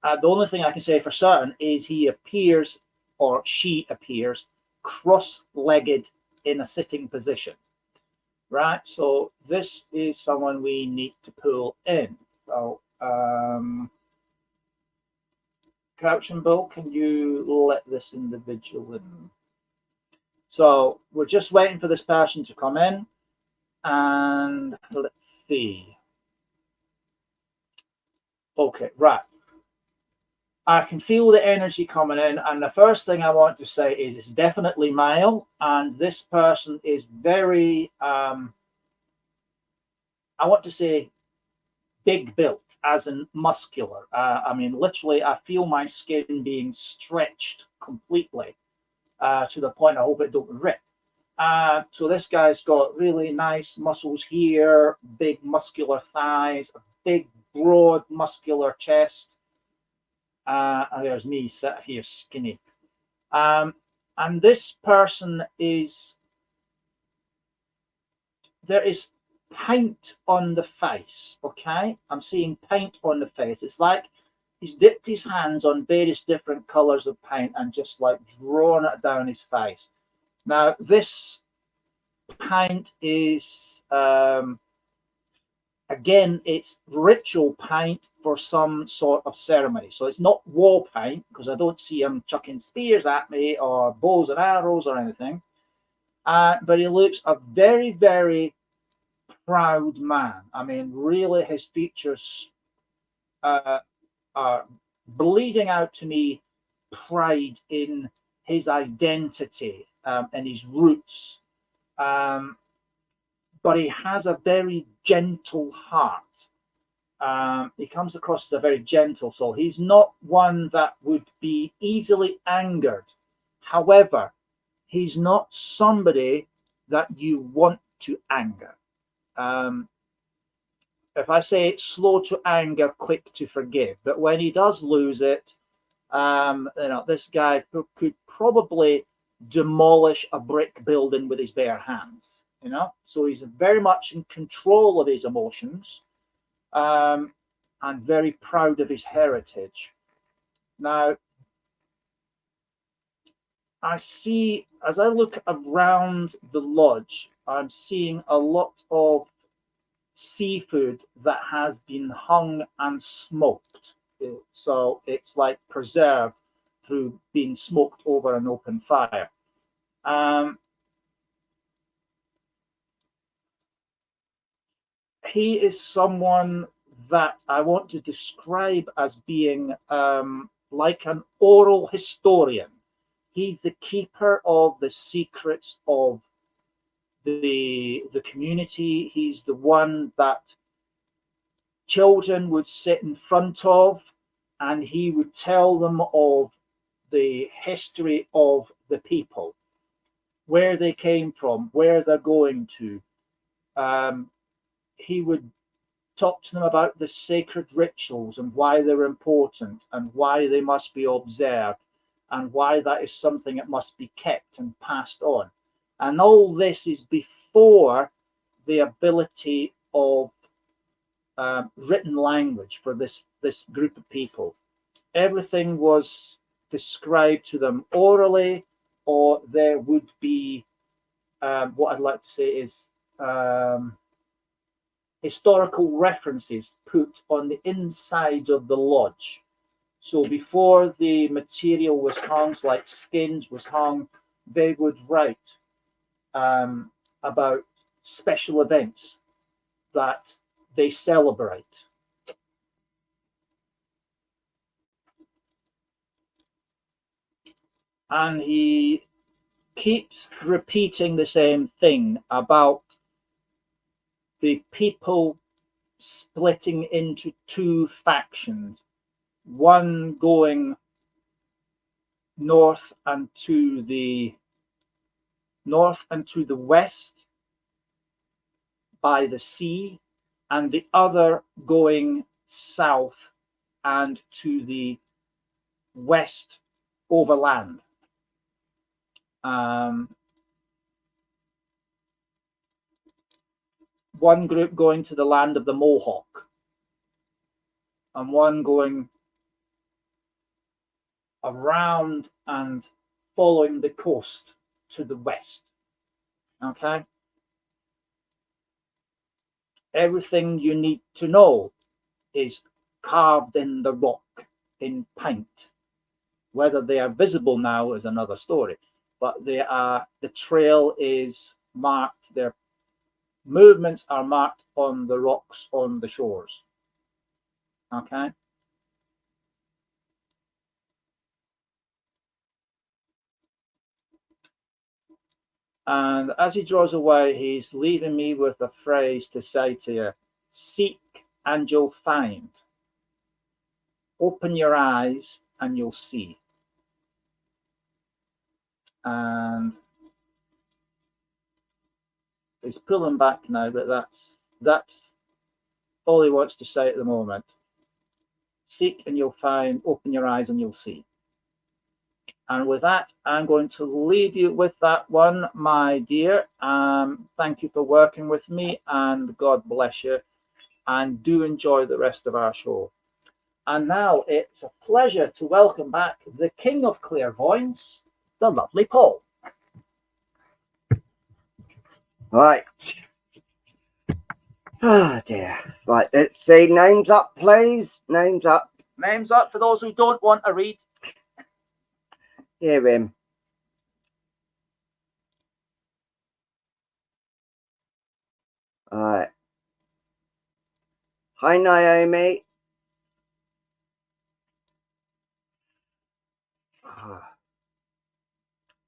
The only thing I can say for certain is he appears, or she appears, cross-legged in a sitting position. Right, so this is someone we need to pull in. So, Crouching Bull, can you let this individual in? So we're just waiting for this person to come in, and let's see. Okay, right. I can feel the energy coming in, and the first thing I want to say is it's definitely male, and this person is very, I want to say big built, as in muscular. I mean, literally, I feel my skin being stretched completely to the point I hope it don't rip. So this guy's got really nice muscles here, big muscular thighs, a big, broad, muscular chest. And there's me sat here skinny. And this person is, there is paint on the face. Okay, I'm seeing paint on the face. It's like he's dipped his hands on various different colors of paint and just like drawn it down his face. Now this paint is again, it's ritual paint for some sort of ceremony. So it's not war paint, because I don't see him chucking spears at me or bows and arrows or anything. But he looks a very, very proud man. I mean, really, his features are bleeding out to me pride in his identity and his roots. But he has a very gentle heart. He comes across as a very gentle soul. He's not one that would be easily angered. However, he's not somebody that you want to anger. If I say slow to anger, quick to forgive, but when he does lose it, this guy could probably demolish a brick building with his bare hands. So he's very much in control of his emotions, and very proud of his heritage. Now, I see, as I look around the lodge, I'm seeing a lot of seafood that has been hung and smoked. So it's like preserved through being smoked over an open fire. He is someone that I want to describe as being like an oral historian. He's the keeper of the secrets of the community. He's the one that children would sit in front of, and he would tell them of the history of the people, where they came from, where they're going to. He would talk to them about the sacred rituals and why they're important and why they must be observed and why that is something that must be kept and passed on. And all this is before the ability of written language for this group of people. Everything was described to them orally or there would be what I'd like to say is historical references put on the inside of the lodge. So before the material was hung, like skins was hung, they would write about special events that they celebrate. And he keeps repeating the same thing about the people splitting into two factions, one going north and to the west by the sea, and the other going south and to the west overland. One group going to the land of the Mohawk, and one going around and following the coast to the west. Okay? Everything you need to know is carved in the rock in paint. Whether they are visible now is another story, but they are, the trail is marked, their movements are marked on the rocks on the shores. Okay? And as he draws away, he's leaving me with a phrase to say to you: seek and you'll find. Open your eyes and you'll see. And he's pulling back now, but that's all he wants to say at the moment. Seek and you'll find, open your eyes and you'll see. And with that, I'm going to leave you with that one, my dear. Thank you for working with me, and God bless you. And do enjoy the rest of our show. And now it's a pleasure to welcome back the King of Clairvoyance, the lovely Paul. Right. Oh dear. Right, let's see. Names up, please. Names up. Names up for those who don't want to read. Hear him. All right. Hi, Naomi.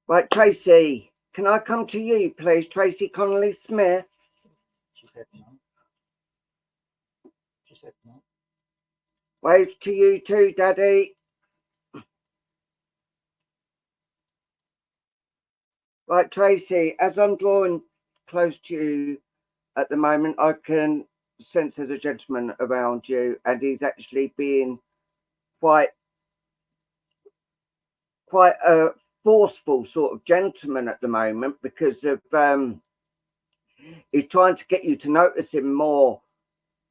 Right, Tracy. Can I come to you, please? Tracy Connolly Smith. She said no. She said no. Wave to you too, Daddy. Right, Tracy, as I'm drawing close to you at the moment, I can sense there's a gentleman around you, and he's actually being quite a forceful sort of gentleman at the moment, because of he's trying to get you to notice him more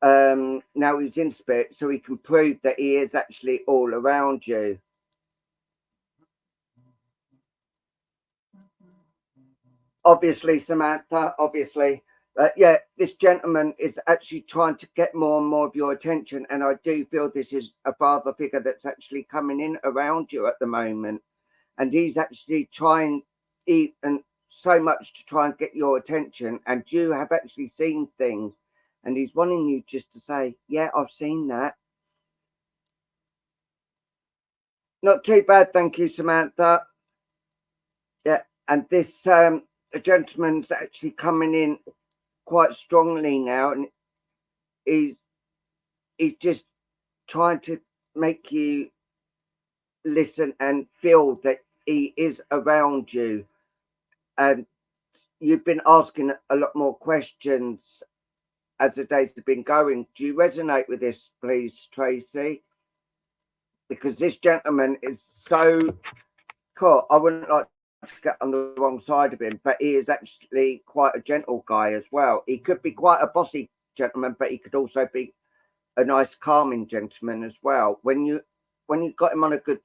now he's in spirit, so he can prove that he is actually all around you. Obviously, Samantha, obviously. Yeah, this gentleman is actually trying to get more and more of your attention, and I do feel this is a father figure that's actually coming in around you at the moment, and he's actually trying and so much to try and get your attention, and you have actually seen things, and he's wanting you just to say, yeah, I've seen that. Not too bad, thank you, Samantha. Yeah, and this a gentleman's actually coming in quite strongly now, and he's just trying to make you listen and feel that he is around you. And you've been asking a lot more questions as the days have been going. Do you resonate with this, please, Tracy? Because this gentleman is so cool. I wouldn't like to get on the wrong side of him, but he is actually quite a gentle guy as well. He could be quite a bossy gentleman, but he could also be a nice calming gentleman as well. When you got him on a good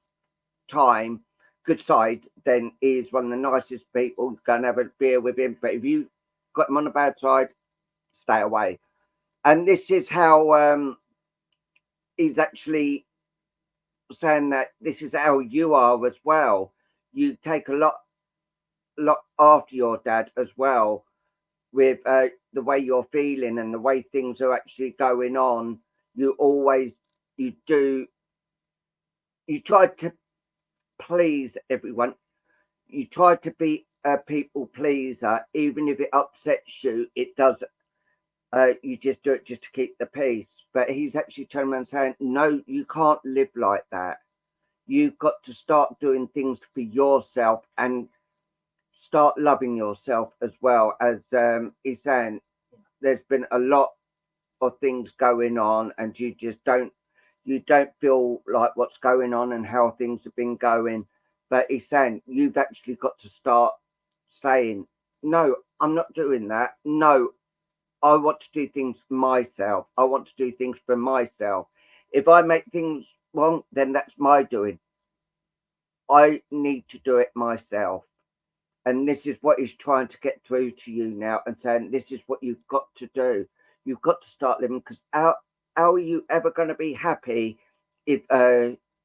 time good side, then he's one of the nicest people. Go and have a beer with him. But if you got him on the bad side, stay away. And this is how he's actually saying that this is how you are as well. You take a lot after your dad as well, with the way you're feeling and the way things are actually going on. You try to please everyone. You try to be a people pleaser, even if it upsets you. It does. You just do it just to keep the peace. But he's actually turning around saying, no, you can't live like that. You've got to start doing things for yourself and start loving yourself as well. As he's saying, there's been a lot of things going on, and you don't feel like what's going on and how things have been going. But he's saying you've actually got to start saying, no, I'm not doing that. No, I want to do things myself. I want to do things for myself. If I make things wrong, then that's my doing. I need to do it myself. And this is what he's trying to get through to you now, and saying this is what you've got to do. You've got to start living, because how are you ever going to be happy if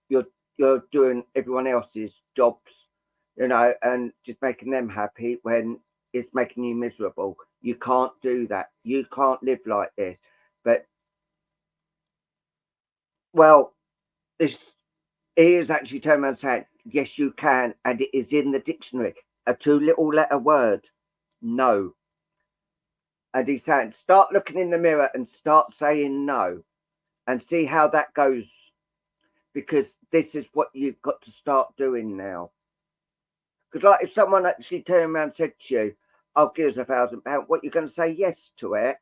you're doing everyone else's jobs, and just making them happy when it's making you miserable? You can't do that. You can't live like this. But well, this he is actually turning around saying, yes, you can, and it is in the dictionary. A 2-letter word, no. And he's saying, start looking in the mirror and start saying no, and see how that goes, because this is what you've got to start doing now. Because like if someone actually turned around and said to you, I'll give us £1,000, what, you're going to say yes to it?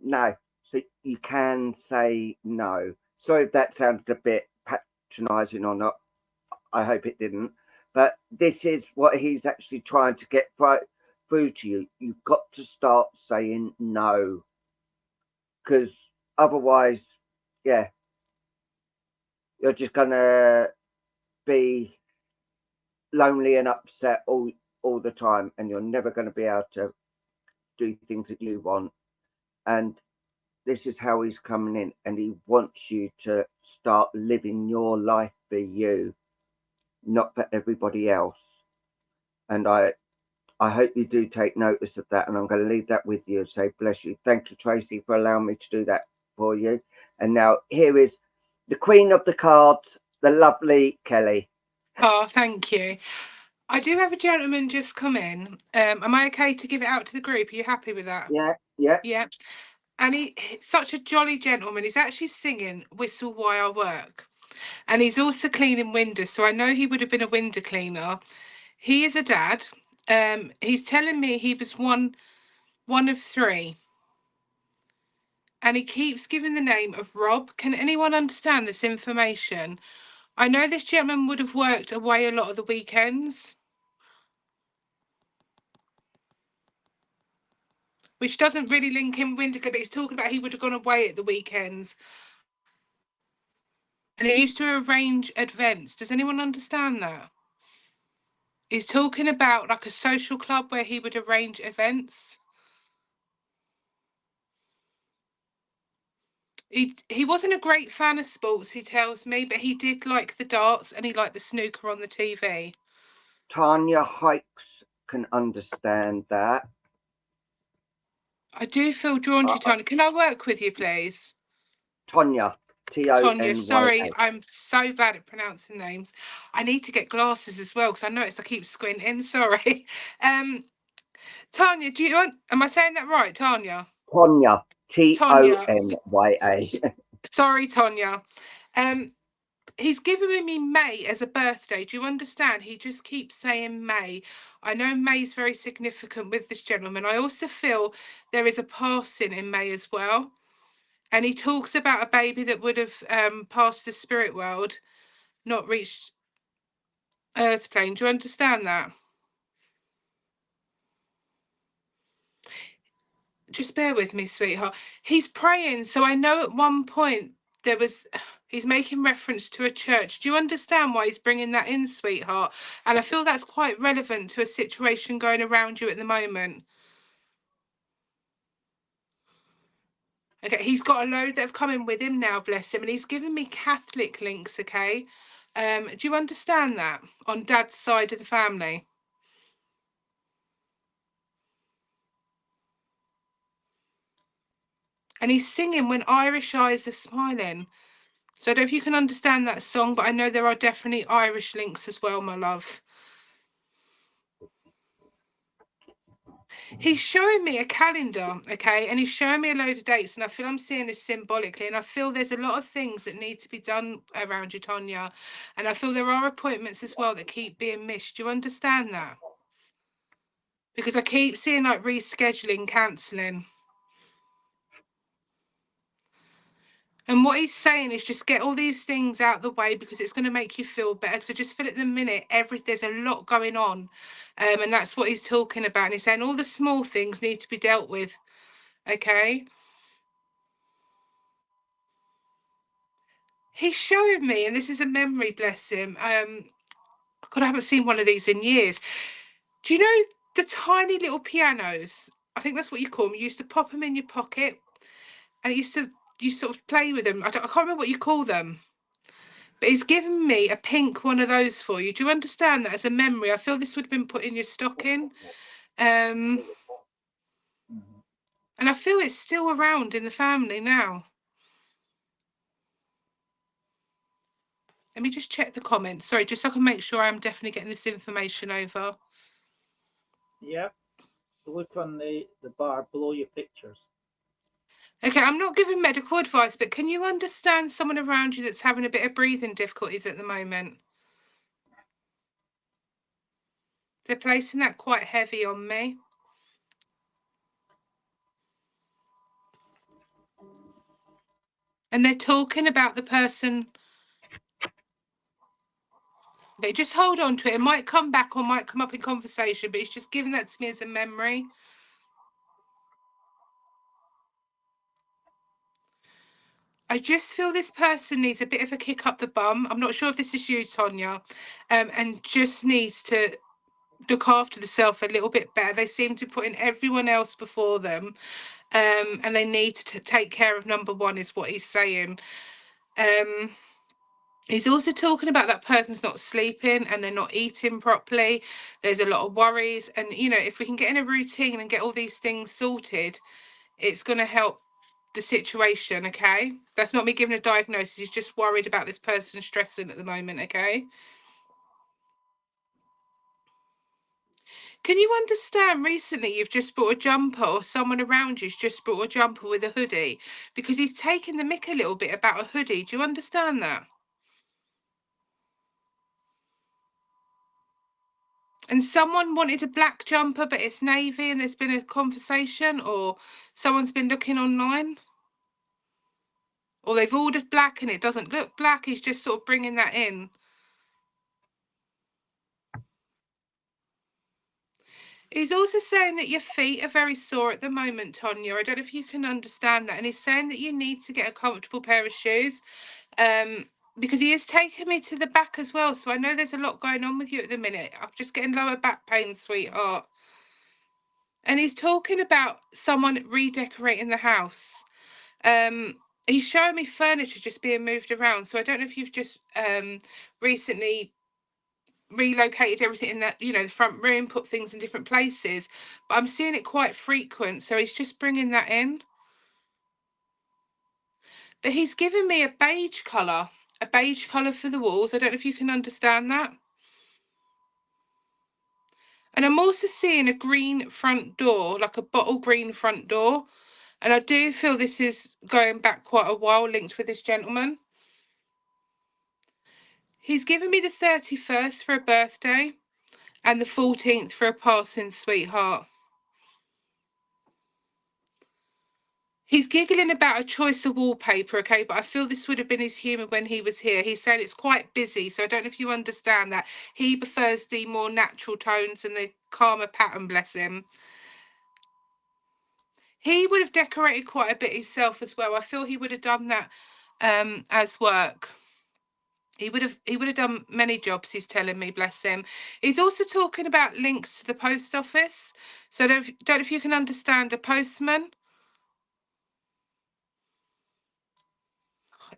No. So you can say no. Sorry if that sounded a bit patronising or not. I hope it didn't. But this is what he's actually trying to get through to you. You've got to start saying no. Because otherwise, yeah, you're just going to be lonely and upset all the time. And you're never going to be able to do things that you want. And this is how he's coming in. And he wants you to start living your life for you, not for everybody else. And I hope you do take notice of that, and I'm going to leave that with you and say bless you. Thank you, Tracy, for allowing me to do that for you. And now here is the Queen of the Cards, the lovely Kelly. Oh, thank you. I do have a gentleman just come in. Am I okay to give it out to the group? Are you happy with that? Yeah. And he's such a jolly gentleman. He's actually singing Whistle While I Work. And he's also cleaning windows. So I know he would have been a window cleaner. He is a dad. He's telling me he was one of 3. And he keeps giving the name of Rob. Can anyone understand this information? I know this gentleman would have worked away a lot of the weekends, which doesn't really link in winter, but he's talking about he would have gone away at the weekends. And he used to arrange events. Does anyone understand that? He's talking about like a social club where he would arrange events. He wasn't a great fan of sports, he tells me, but he did like the darts and he liked the snooker on the TV. Tanya Hikes can understand that. I do feel drawn to you, Tanya. Can I work with you, please? Tanya. Tanya, sorry, I'm so bad at pronouncing names. I need to get glasses as well because I noticed I keep squinting. Sorry. Tanya, am I saying that right, Tanya? Tonya. Tanya. Sorry, Tanya. He's given me May as a birthday. Do you understand? He just keeps saying May. I know May's very significant with this gentleman. I also feel there is a passing in May as well. And he talks about a baby that would have passed the spirit world, not reached Earth plane. Do you understand that? Just bear with me, sweetheart. He's praying. So I know at one point there was He's making reference to a church. Do you understand why he's bringing that in, sweetheart? And I feel that's quite relevant to a situation going around you at the moment. Okay, he's got a load that have come in with him now, bless him, and he's given me Catholic links, okay? Do you understand that? On Dad's side of the family. And he's singing When Irish Eyes Are Smiling. So I don't know if you can understand that song, but I know there are definitely Irish links as well, my love. He's showing me a calendar, okay, and he's showing me a load of dates, and I feel I'm seeing this symbolically, and I feel there's a lot of things that need to be done around you, Tonya, and I feel there are appointments as well that keep being missed. Do you understand that? Because I keep seeing like rescheduling, cancelling. And what he's saying is just get all these things out the way because it's going to make you feel better. So just feel at the minute, there's a lot going on. And that's what he's talking about. And he's saying all the small things need to be dealt with. Okay. He's showing me, and this is a memory, bless him. God, I haven't seen one of these in years. Do you know the tiny little pianos? I think that's what you call them. You used to pop them in your pocket and you sort of play with them. I can't remember what you call them. But he's given me a pink one of those for you. Do you understand that as a memory? I feel this would have been put in your stocking. And I feel it's still around in the family now. Let me just check the comments. Sorry, just so I can make sure I'm definitely getting this information over. Yep. Look on the bar below your pictures. Okay, I'm not giving medical advice, but can you understand someone around you that's having a bit of breathing difficulties at the moment? They're placing that quite heavy on me. And they're talking about the person. Okay, just hold on to it. It might come back or might come up in conversation, but he's just giving that to me as a memory. I just feel this person needs a bit of a kick up the bum. I'm not sure if this is you, Tonya, and just needs to look after themselves a little bit better. They seem to be putting everyone else before them, and they need to take care of number one, is what he's saying. He's also talking about that person's not sleeping and they're not eating properly. There's a lot of worries, and you know, if we can get in a routine and get all these things sorted, it's going to help the situation. Okay, that's not me giving a diagnosis. He's just worried about this person stressing at the moment. Okay, can you understand recently you've just bought a jumper, or someone around you's just bought a jumper with a hoodie? Because he's taken the mick a little bit about a hoodie. Do you understand that? And someone wanted a black jumper, but it's navy, and there's been a conversation, or someone's been looking online, or they've ordered black and it doesn't look black. He's just sort of bringing that in. He's also saying that your feet are very sore at the moment, Tonya. I don't know if you can understand that. And he's saying that you need to get a comfortable pair of shoes, because he is taking me to the back as well. So I know there's a lot going on with you at the minute. I'm just getting lower back pain, sweetheart. And he's talking about someone redecorating the house. He's showing me furniture just being moved around. So I don't know if you've just recently relocated everything in that, you know, the front room, put things in different places, but I'm seeing it quite frequent. So he's just bringing that in. But he's given me a beige colour for the walls. I don't know if you can understand that. And I'm also seeing a green front door, like a bottle green front door. And I do feel this is going back quite a while, linked with this gentleman. He's given me the 31st for a birthday and the 14th for a passing, sweetheart. He's giggling about a choice of wallpaper, okay, but I feel this would have been his humour when he was here. He's saying it's quite busy, so I don't know if you understand that. He prefers the more natural tones and the calmer pattern, bless him. He would have decorated quite a bit himself as well. I feel he would have done that as work. He would have done many jobs, he's telling me, bless him. He's also talking about links to the post office. So I don't know if you can understand a postman.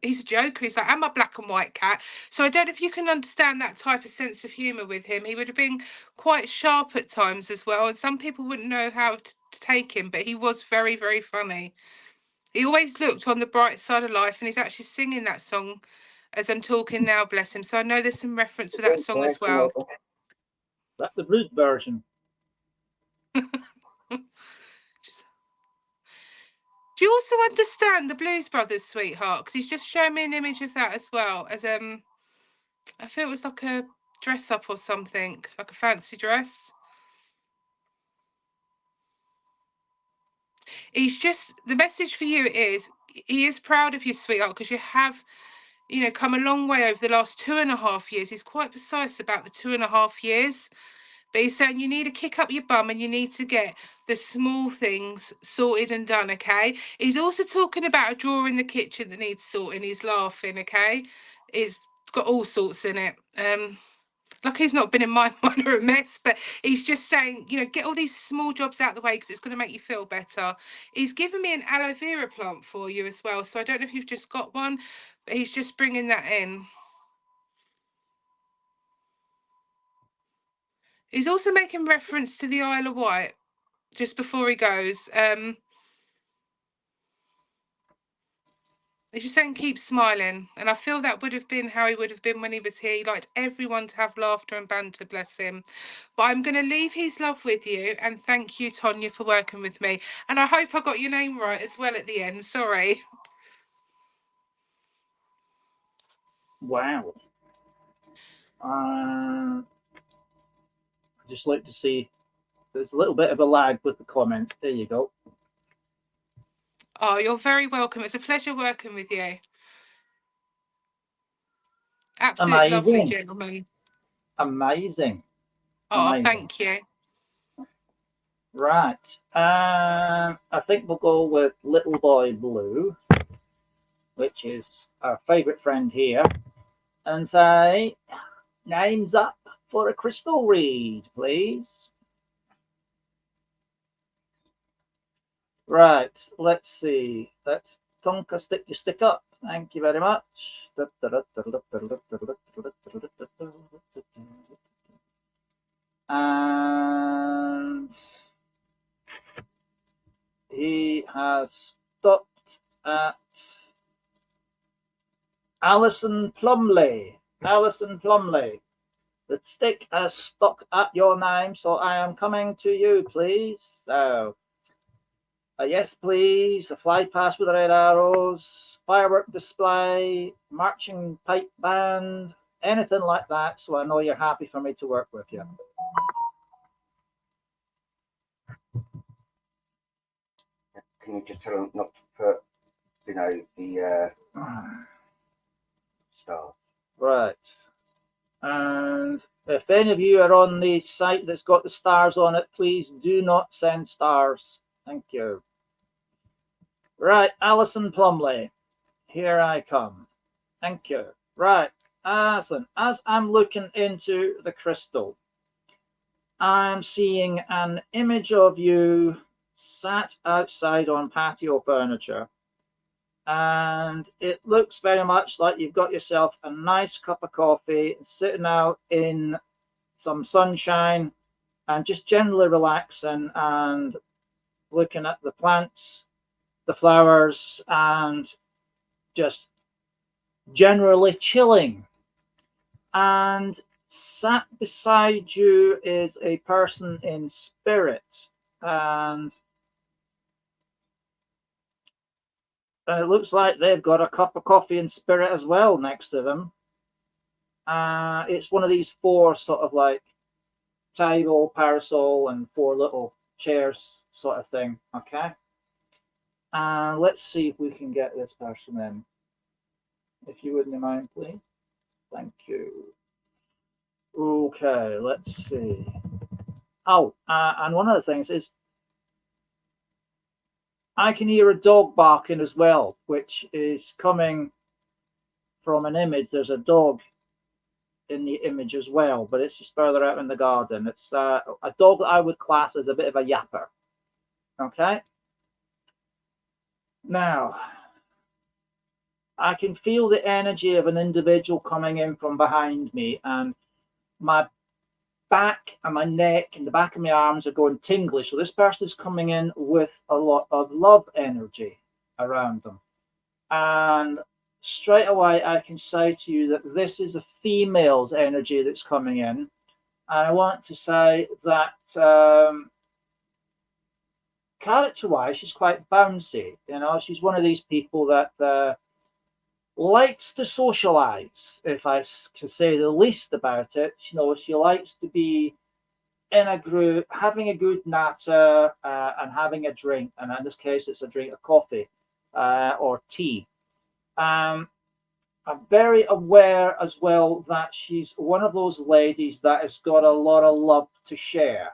He's a joker. He's like, I'm a black and white cat. So I don't know if you can understand that type of sense of humour with him. He would have been quite sharp at times as well. And some people wouldn't know how to take him, but he was very, very funny. He always looked on the bright side of life, and he's actually singing that song as I'm talking now, bless him. So I know there's some reference with that song as well. That's the blues version. Do you also understand the Blues Brothers, sweetheart? Because he's just shown me an image of that as well. As I feel it was like a dress up or something, like a fancy dress. He's just, the message for you is, he is proud of you, sweetheart, because you have, you know, come a long way over the last 2.5 years. He's quite precise about the 2.5 years. But he's saying you need to kick up your bum and you need to get the small things sorted and done, okay? He's also talking about a drawer in the kitchen that needs sorting. He's laughing, okay? It's got all sorts in it. Like he's not been in my one or a mess, but he's just saying, you know, get all these small jobs out of the way because it's going to make you feel better. He's given me an aloe vera plant for you as well. So I don't know if you've just got one, but he's just bringing that in. He's also making reference to the Isle of Wight just before he goes. He's just saying keep smiling, and I feel that would have been how he would have been when he was here. He liked everyone to have laughter and banter, bless him. But I'm going to leave his love with you, and thank you, Tonya, for working with me. And I hope I got your name right as well at the end. Sorry. Wow. I'd just like to see, there's a little bit of a lag with the comments. There you go. Oh, you're very welcome. It's a pleasure working with you. Absolutely lovely, gentleman. Amazing. Oh, amazing. Thank you. Right. I think we'll go with Little Boy Blue, which is our favourite friend here, and say, name's up for a crystal read, please. Right, let's see. Let's Tonka, stick your stick up. Thank you very much. And he has stopped at Alison Plumley. Alison Plumley. The stick has stopped at your name, so I am coming to you, please. So, yes, please. A fly past with red arrows, firework display, marching pipe band, anything like that, so I know you're happy for me to work with you. Can you just tell them not to put, you know, the stars? Right. And if any of you are on the site that's got the stars on it, please do not send stars. Thank you. Right, Alison Plumley, here I come. Thank you. Right, Alison, as I'm looking into the crystal, I'm seeing an image of you sat outside on patio furniture. And it looks very much like you've got yourself a nice cup of coffee, sitting out in some sunshine and just generally relaxing and looking at the plants, the flowers, and just generally chilling. And sat beside you is a person in spirit, and it looks like they've got a cup of coffee in spirit as well next to them. It's one of these four sort of like table, parasol, and four little chairs sort of thing. Okay. Let's see if we can get this person in. If you wouldn't mind, please. Thank you. Okay, let's see. Oh, and one of the things is I can hear a dog barking as well, which is coming from an image, there's a dog in the image as well, but it's just further out in the garden. It's a dog that I would class as a bit of a yapper. Okay. Now, I can feel the energy of an individual coming in from behind me, and my back and my neck and the back of my arms are going tingly. So this person is coming in with a lot of love energy around them. And straight away, I can say to you that this is a female's energy that's coming in. And I want to say that character-wise, she's quite bouncy. You know, she's one of these people that likes to socialize, if I can say the least about it. You know, she likes to be in a group, having a good natter and having a drink. And in this case, it's a drink of coffee or tea. I'm very aware as well that she's one of those ladies that has got a lot of love to share.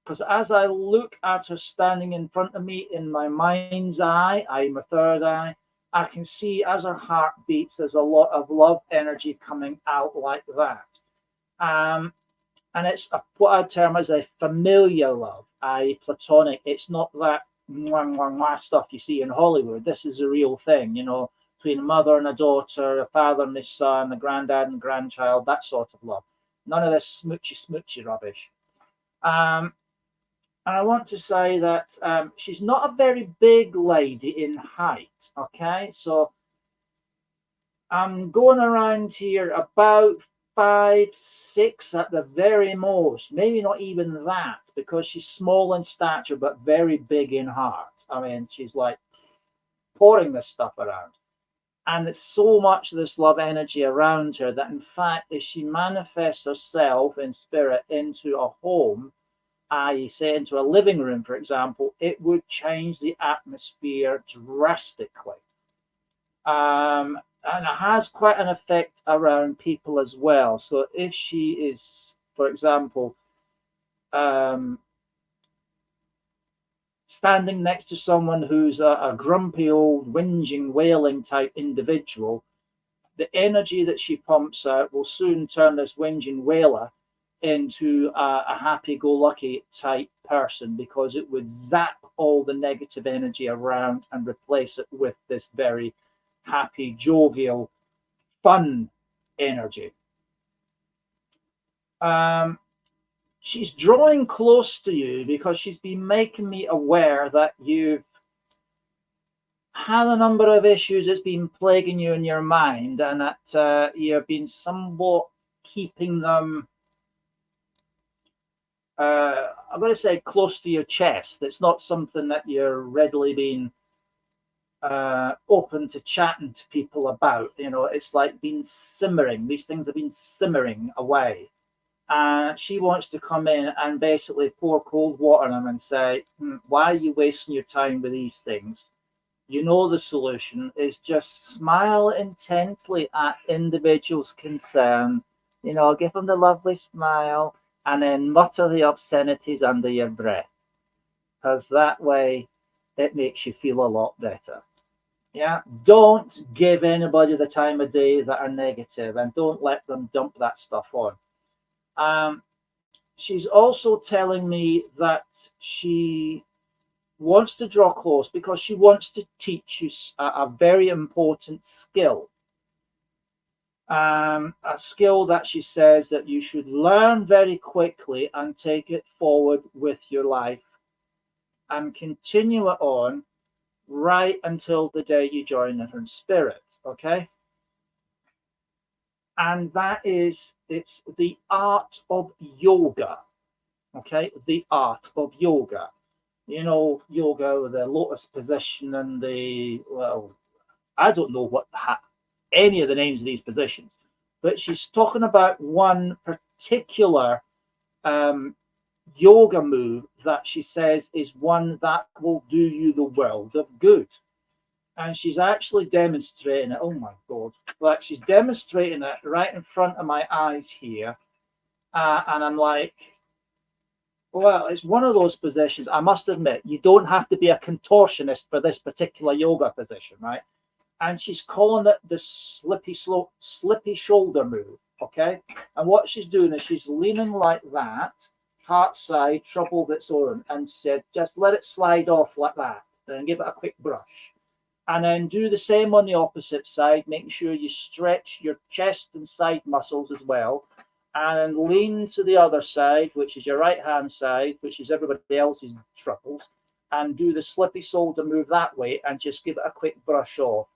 Because as I look at her standing in front of me in my mind's eye, I'm a third eye, I can see as her heart beats, there's a lot of love energy coming out like that. And it's what I term as a familiar love, i.e. platonic. It's not that mwah, mwah, mwah stuff you see in Hollywood. This is a real thing, you know, between a mother and a daughter, a father and his son, a granddad and grandchild, that sort of love. None of this smoochy rubbish. And I want to say that she's not a very big lady in height, okay? So I'm going around here about 5'6" at the very most, maybe not even that, because she's small in stature but very big in heart. I mean, she's like pouring this stuff around. And it's so much this love energy around her that, in fact, if she manifests herself in spirit into a home, i.e. say into a living room, for example, it would change the atmosphere drastically. And it has quite an effect around people as well. So if she is, for example, standing next to someone who's a grumpy old whinging, wailing type individual, the energy that she pumps out will soon turn this whinging wailer into a happy-go-lucky type person, because it would zap all the negative energy around and replace it with this very happy, jovial, fun energy. She's drawing close to you because she's been making me aware that you've had a number of issues that's been plaguing you in your mind, and that you've been somewhat keeping them I'm going to say close to your chest. It's not something that you're readily being open to chatting to people about. You know, it's like been simmering. These things have been simmering away. And she wants to come in and basically pour cold water on them and say, why are you wasting your time with these things? You know, the solution is just smile intently at individuals concerned. You know, give them the lovely smile, and then mutter the obscenities under your breath, because that way it makes you feel a lot better. Yeah, don't give anybody the time of day that are negative, and don't let them dump that stuff on. She's also telling me that she wants to draw close because she wants to teach you a very important skill. A skill that she says that you should learn very quickly and take it forward with your life and continue it on right until the day you join her in spirit, okay? And that is, it's the art of yoga, okay? The art of yoga. You know, yoga with the lotus position and the, well, I don't know what any of the names of these positions, but she's talking about one particular yoga move that she says is one that will do you the world of good. And she's actually demonstrating it. Oh my God. Like, she's demonstrating it right in front of my eyes here. And I'm like, well, it's one of those positions. I must admit, you don't have to be a contortionist for this particular yoga position, right? and she's calling it the slippy shoulder move. Okay, and what she's doing is she's leaning like that, heart side, trouble that's on, and said just let it slide off like that, and give it a quick brush, and then do the same on the opposite side, making sure you stretch your chest and side muscles as well, and then lean to the other side, which is your right hand side, which is everybody else's troubles, and do the slippy shoulder move that way, and just give it a quick brush off,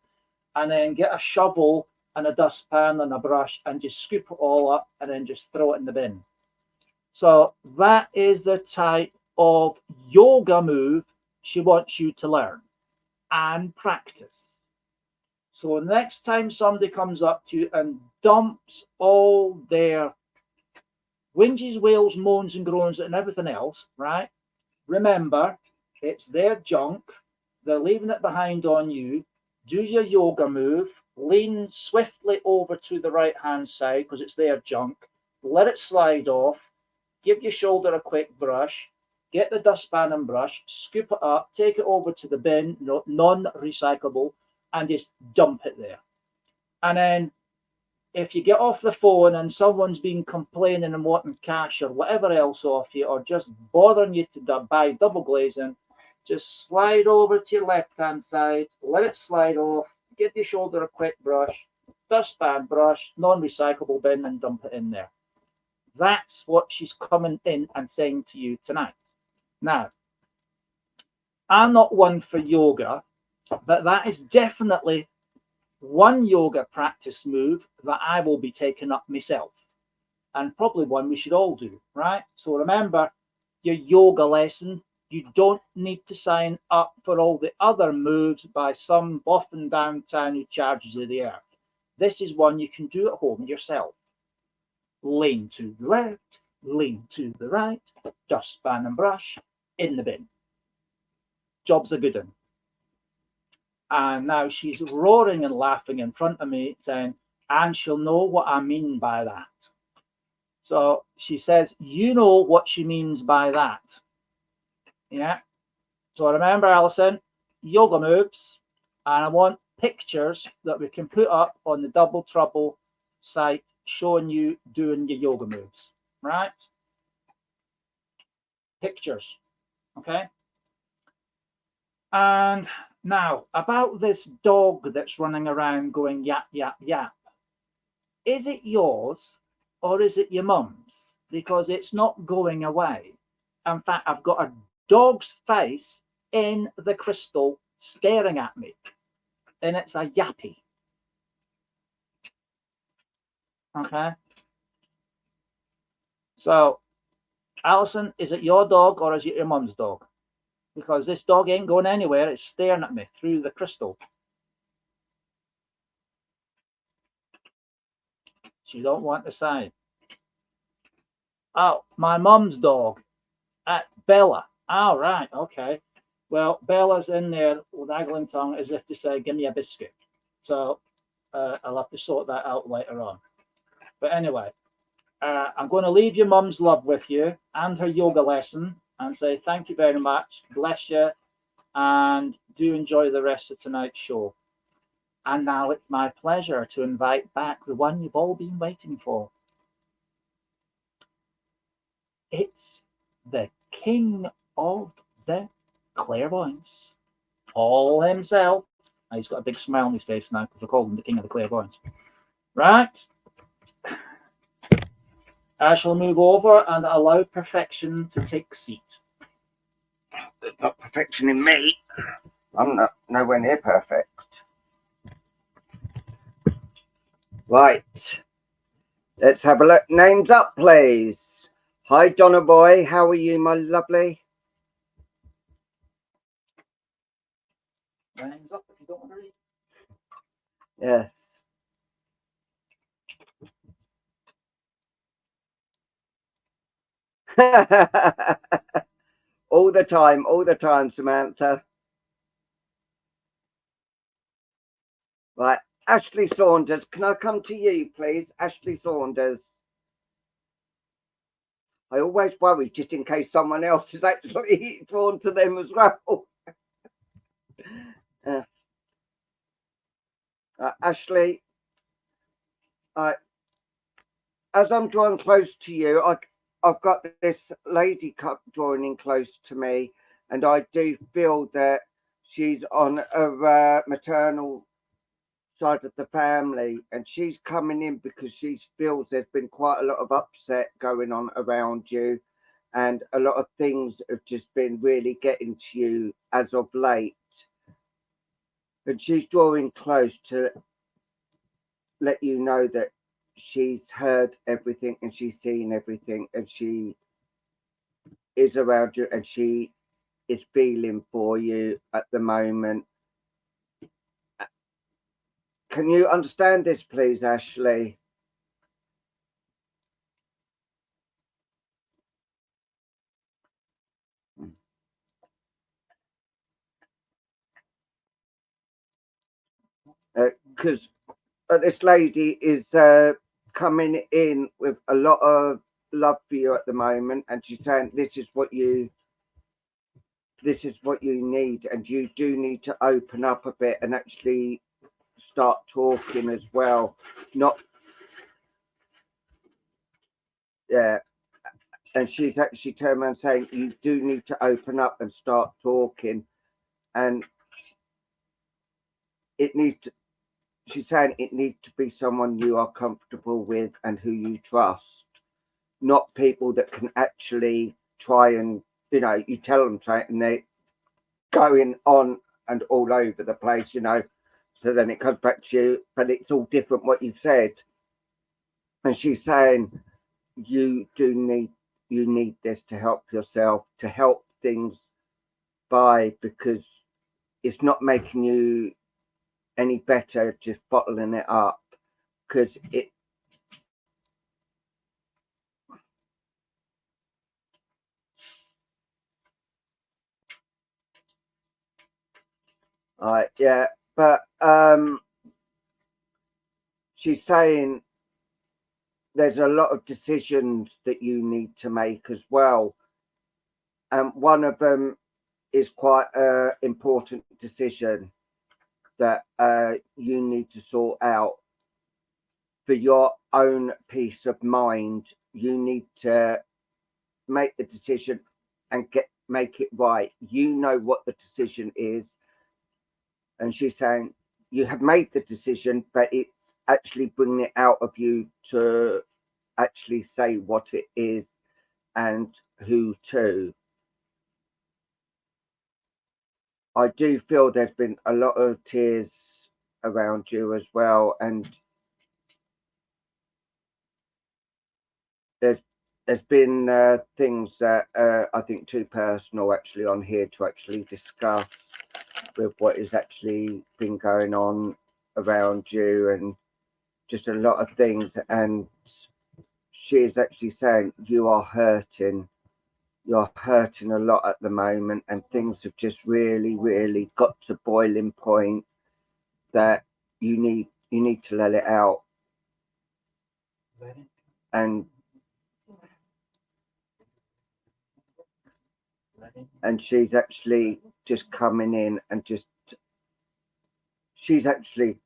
and then get a shovel and a dustpan and a brush and just scoop it all up and then just throw it in the bin. So that is the type of yoga move she wants you to learn and practice. So next time somebody comes up to you and dumps all their whinges, wails, moans and groans and everything else, right? Remember, it's their junk. They're leaving it behind on you. Do your yoga move. Lean swiftly over to the right hand side because it's their junk. Let it slide off. Give your shoulder a quick brush. Get the dustpan and brush. Scoop it up. Take it over to the bin, non-recyclable, and just dump it there. And then if you get off the phone and someone's been complaining and wanting cash or whatever else off you, or just bothering you to buy double glazing, just slide over to your left hand side. Let it slide off. Give your shoulder a quick brush, dustpan brush, non-recyclable bin, and dump it in there. That's what she's coming in and saying to you tonight. Now, I'm not one for yoga, but that is definitely one yoga practice move that I will be taking up myself, and probably one we should all do, right? So remember, your yoga lesson, you don't need to sign up for all the other moves by some boffin downtown who charges you the earth. This is one you can do at home yourself. Lean to the left, lean to the right, dustpan and brush, in the bin. Job's a good one. And now she's roaring and laughing in front of me, saying, and she'll know what I mean by that. So she says, you know what she means by that. Yeah. So remember, Alison, yoga moves, and I want pictures that we can put up on the DoubleTrouble site showing you doing your yoga moves, right? Pictures, okay? And now, about this dog that's running around going yap, yap, yap. Is it yours or is it your mum's? Because it's not going away. In fact, I've got a dog's face in the crystal staring at me, and it's a yappy. Okay. So, Alison, is it your dog or is it your mum's dog? Because this dog ain't going anywhere. It's staring at me through the crystal. She don't want to say. Oh, my mum's dog. Bella. Oh, right. Okay. Well, Bella's in there with waggling tongue as if to say, give me a biscuit. So I'll have to sort that out later on. But anyway, I'm going to leave your mum's love with you and her yoga lesson and say thank you very much. Bless you. And do enjoy the rest of tonight's show. And now it's my pleasure to invite back the one you've all been waiting for. It's the king of the clairvoyance, Paul himself. Oh, he's got a big smile on his face now because I called him the king of the clairvoyance. Right? I shall move over and allow perfection to take seat. There's not perfection in me. I'm not nowhere near perfect. Right. Let's have a look. Names up, please. Hi, Donna boy. How are you, my lovely? Names up if you don't want to read. Yes. all the time, Samantha. Right. Ashley Saunders, can I come to you, please? Ashley Saunders. I always worry just in case someone else is actually drawn to them as well. Ashley, as I'm drawing close to you, I've got this lady drawing in close to me, and I do feel that she's on a maternal side of the family, and she's coming in because she feels there's been quite a lot of upset going on around you, and a lot of things have just been really getting to you as of late. And she's drawing close to let you know that she's heard everything and she's seen everything, and she is around you and she is feeling for you at the moment. Can you understand this, please, Ashley? Because this lady is coming in with a lot of love for you at the moment, and she's saying this is what you need, and you do need to open up a bit and actually start talking as well. Not yeah. And she's actually turned around saying you do need to open up and start talking, and it needs to, she's saying it needs to be someone you are comfortable with and who you trust, not people that can actually try and, you tell them something and they're going on and all over the place, so then it comes back to you, but it's all different what you've said. And she's saying you need this to help yourself, to help things by, because it's not making you any better just bottling it up, because it yeah, but she's saying there's a lot of decisions that you need to make as well, and one of them is quite an important decision that you need to sort out for your own peace of mind. You need to make the decision and make it right. You know what the decision is, and she's saying you have made the decision, but it's actually bringing it out of you to actually say what it is and who to. I do feel there's been a lot of tears around you as well, and there's been things that I think too personal actually on here to actually discuss with what has actually been going on around you, and just a lot of things. And she is actually saying you're hurting a lot at the moment, and things have just really got to boiling point that you need to let it out. And she's actually just coming in and she's actually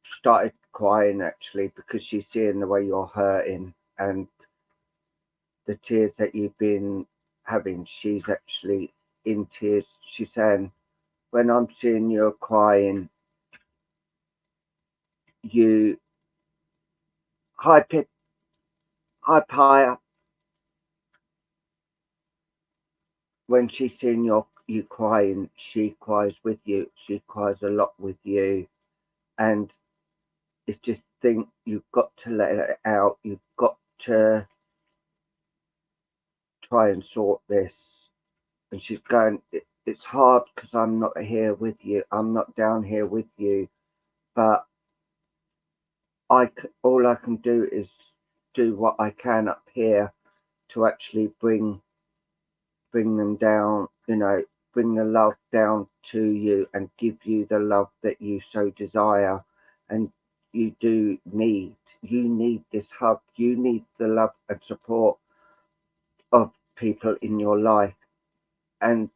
started crying actually, because she's seeing the way you're hurting and the tears that you've been having. She's actually in tears. She's saying, when I'm seeing you crying, you high higher. When she's seeing you crying, she cries with you. She cries a lot with you, and it's just think you've got to let it out. You've got to try and sort this. And she's going, it's hard because I'm not here with you. I'm not down here with you, but all I can do is do what I can up here to actually bring them down, bring the love down to you and give you the love that you so desire. And you need this hug. You need the love and support of people in your life. And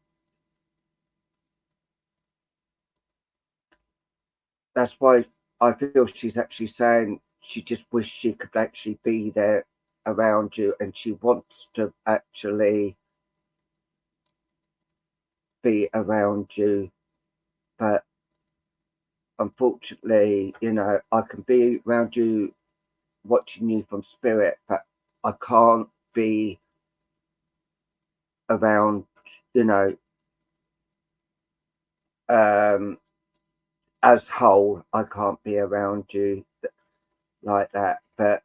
that's why I feel she's actually saying she just wished she could actually be there around you, and she wants to actually be around you, but unfortunately, you know, I can be around you watching you from spirit, but I can't be around, you know, as whole. I can't be around you like that. But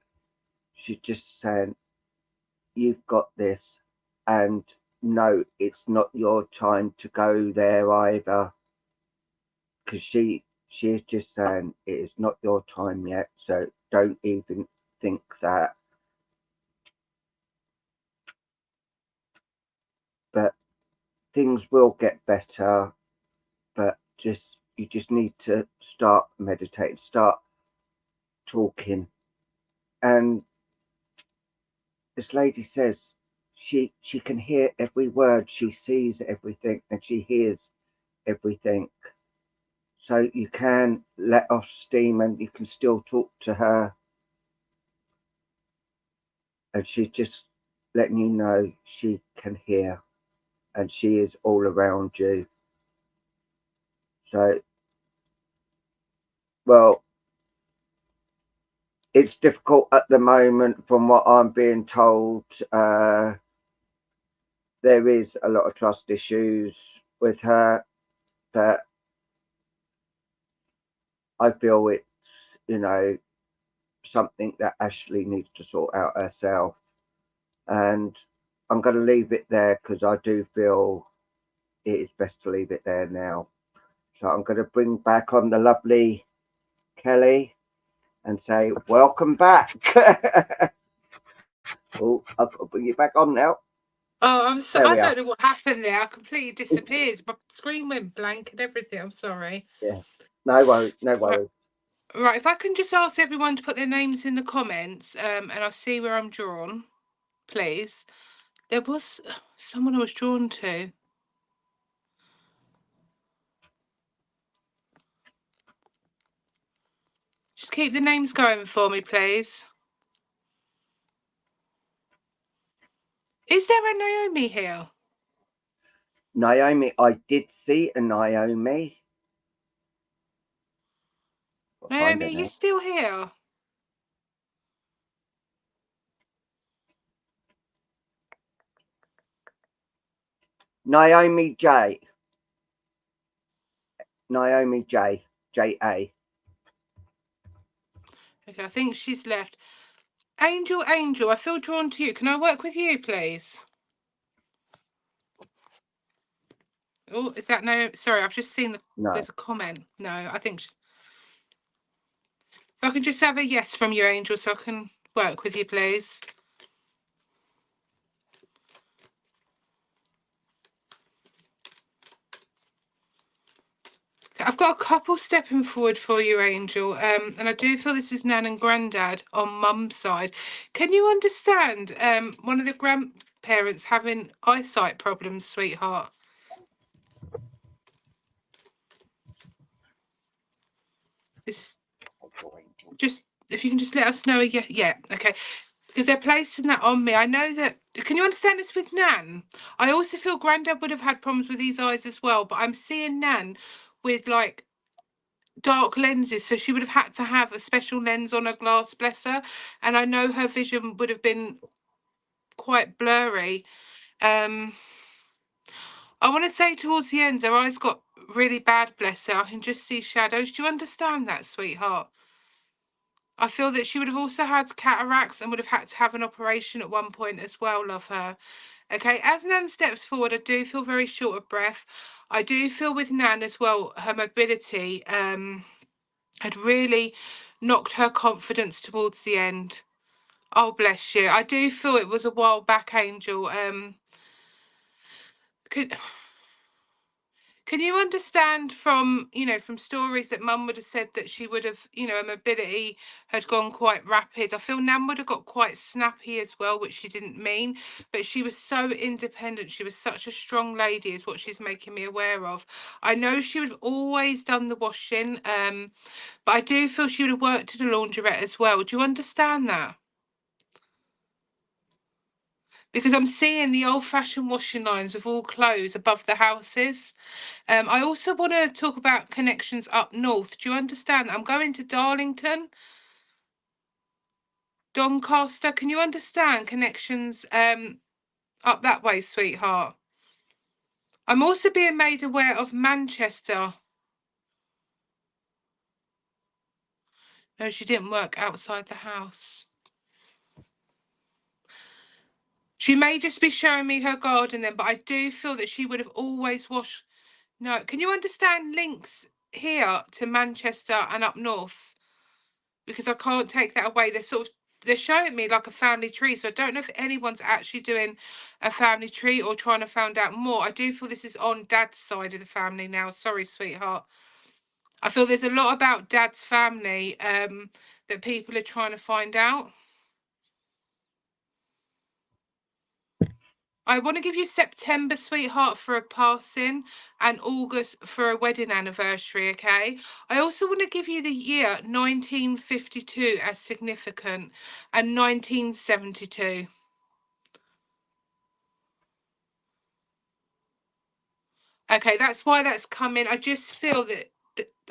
she's just saying, you've got this, and no, it's not your time to go there either, because she is just saying it is not your time yet, so don't even think that. But things will get better, but you just need to start meditating, start talking. And this lady says she can hear every word, she sees everything, and she hears everything. So you can let off steam and you can still talk to her. And she's just letting you know she can hear, and she is all around you. So, well, it's difficult at the moment from what I'm being told. There is a lot of trust issues with her, but I feel it's, you know, something that Ashley needs to sort out herself. And I'm going to leave it there because I do feel it is best to leave it there now. So I'm going to bring back on the lovely Kelly and say, welcome back. Oh, I've got to bring you back on now. Oh, I don't know what happened there. I completely disappeared. My screen went blank and everything. I'm sorry. Yeah. No worries. No worries. Right, if I can just ask everyone to put their names in the comments, and I'll see where I'm drawn, please. There was someone I was drawn to. Just keep the names going for me, please. Is there a Naomi here? Naomi, I did see a Naomi. Naomi, are you still here? Naomi J. Naomi J. J.A. Okay, I think she's left. Angel, I feel drawn to you. Can I work with you, please? Oh, is that no? Sorry, I've just seen there's a comment. No, I think if I can just have a yes from you, Angel, so I can work with you, please. I've got a couple stepping forward for you, Angel, and I do feel this is Nan and Grandad on Mum's side. Can you understand one of the grandparents having eyesight problems, sweetheart? Just if you can just let us know. Yeah, okay. Because they're placing that on me. I know that. Can you understand this with Nan? I also feel Grandad would have had problems with these eyes as well, but I'm seeing Nan with like dark lenses, so she would have had to have a special lens on her glass, bless her. And I know her vision would have been quite blurry. I want to say towards the end, her eyes got really bad, bless her. I can just see shadows. Do you understand that, sweetheart? I feel that she would have also had cataracts and would have had to have an operation at one point as well, love her. Okay, as Nan steps forward, I do feel very short of breath. I do feel with Nan as well, her mobility had really knocked her confidence towards the end. Oh, bless you. I do feel it was a while back, Angel. Can Can you understand from, from stories that Mum would have said that she would have, her mobility had gone quite rapid? I feel Nan would have got quite snappy as well, which she didn't mean, but she was so independent. She was such a strong lady is what she's making me aware of. I know she would have always done the washing, but I do feel she would have worked in a laundrette as well. Do you understand that? Because I'm seeing the old-fashioned washing lines with all clothes above the houses. I also want to talk about connections up north. Do you understand? I'm going to Darlington, Doncaster. Can you understand connections up that way, sweetheart? I'm also being made aware of Manchester. No, she didn't work outside the house. She may just be showing me her garden then, but I do feel that she would have always washed. No, can you understand links here to Manchester and up north? Because I can't take that away. They're showing me like a family tree, so I don't know if anyone's actually doing a family tree or trying to find out more. I do feel this is on Dad's side of the family now. Sorry, sweetheart. I feel there's a lot about Dad's family that people are trying to find out. I want to give you September, sweetheart, for a passing and August for a wedding anniversary, okay? I also want to give you the year 1952 as significant and 1972. Okay, that's why that's coming. I just feel that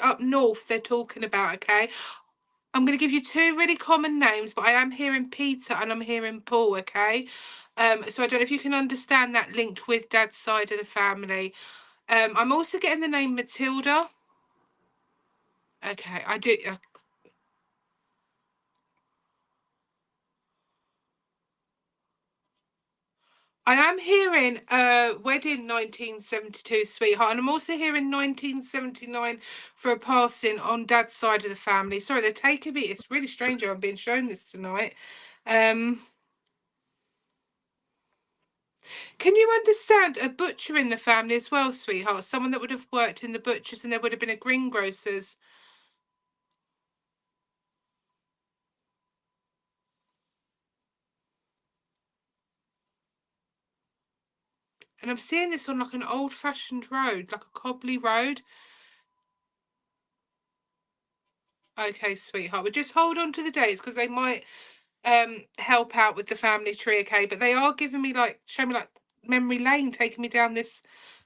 up north they're talking about, okay? I'm going to give you two really common names, but I am hearing Peter and I'm hearing Paul, okay? So I don't know if you can understand that linked with Dad's side of the family. I'm also getting the name Matilda. Okay, I do. I am hearing wedding 1972, sweetheart, and I'm also hearing 1979 for a passing on Dad's side of the family. Sorry, they're taking me. It's really strange. I'm being shown this tonight. Can you understand a butcher in the family as well, sweetheart? Someone that would have worked in the butchers and there would have been a greengrocer's. And I'm seeing this on like an old-fashioned road, like a cobbly road. Okay, sweetheart, but just hold on to the dates because they might help out with the family tree, okay? But they are giving me like, showing me like memory lane, taking me down this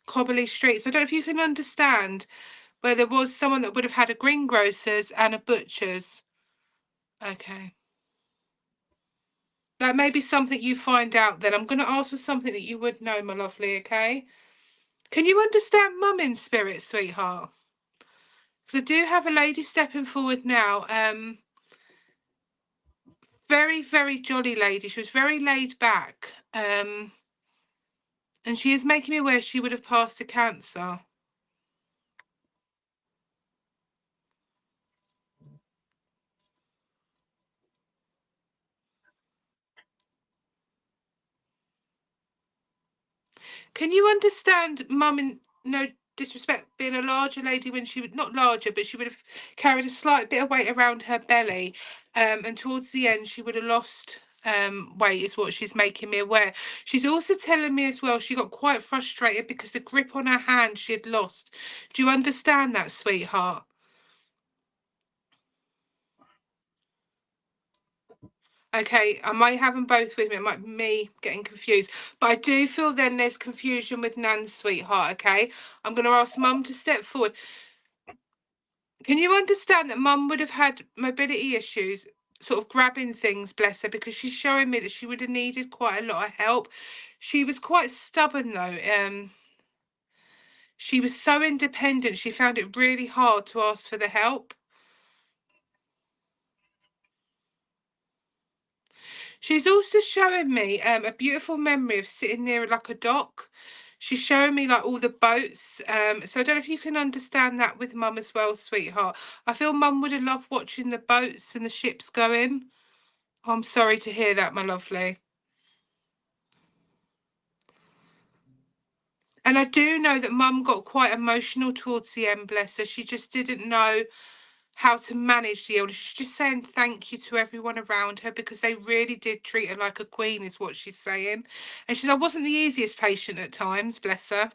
cobbly street. So I don't know if you can understand where there was someone that would have had a greengrocer's and a butcher's. Okay. That may be something you find out then. I'm going to ask for something that you would know, my lovely, okay? Can you understand mum in spirit, sweetheart? Because I do have a lady stepping forward now. Very, very jolly lady. She was very laid back. And she is making me aware she would have passed a cancer. Can you understand mum, in no disrespect, being a larger lady when she would, not larger, but she would have carried a slight bit of weight around her belly. And towards the end, she would have lost weight, is what she's making me aware. She's also telling me as well, she got quite frustrated because the grip on her hand she had lost. Do you understand that, sweetheart? Okay, I might have them both with me. It might be me getting confused. But I do feel then there's confusion with Nan's sweetheart, okay? I'm going to ask Mum to step forward. Can you understand that Mum would have had mobility issues, sort of grabbing things, bless her, because she's showing me that she would have needed quite a lot of help. She was quite stubborn though. She was so independent, she found it really hard to ask for the help. She's also showing me a beautiful memory of sitting near like a dock. She's showing me like all the boats. So I don't know if you can understand that with Mum as well, sweetheart. I feel Mum would have loved watching the boats and the ships going. I'm sorry to hear that, my lovely. And I do know that Mum got quite emotional towards the end, bless her. She just didn't know how to manage the illness. She's just saying thank you to everyone around her because they really did treat her like a queen, is what she's saying. And she said, I wasn't the easiest patient at times, bless her.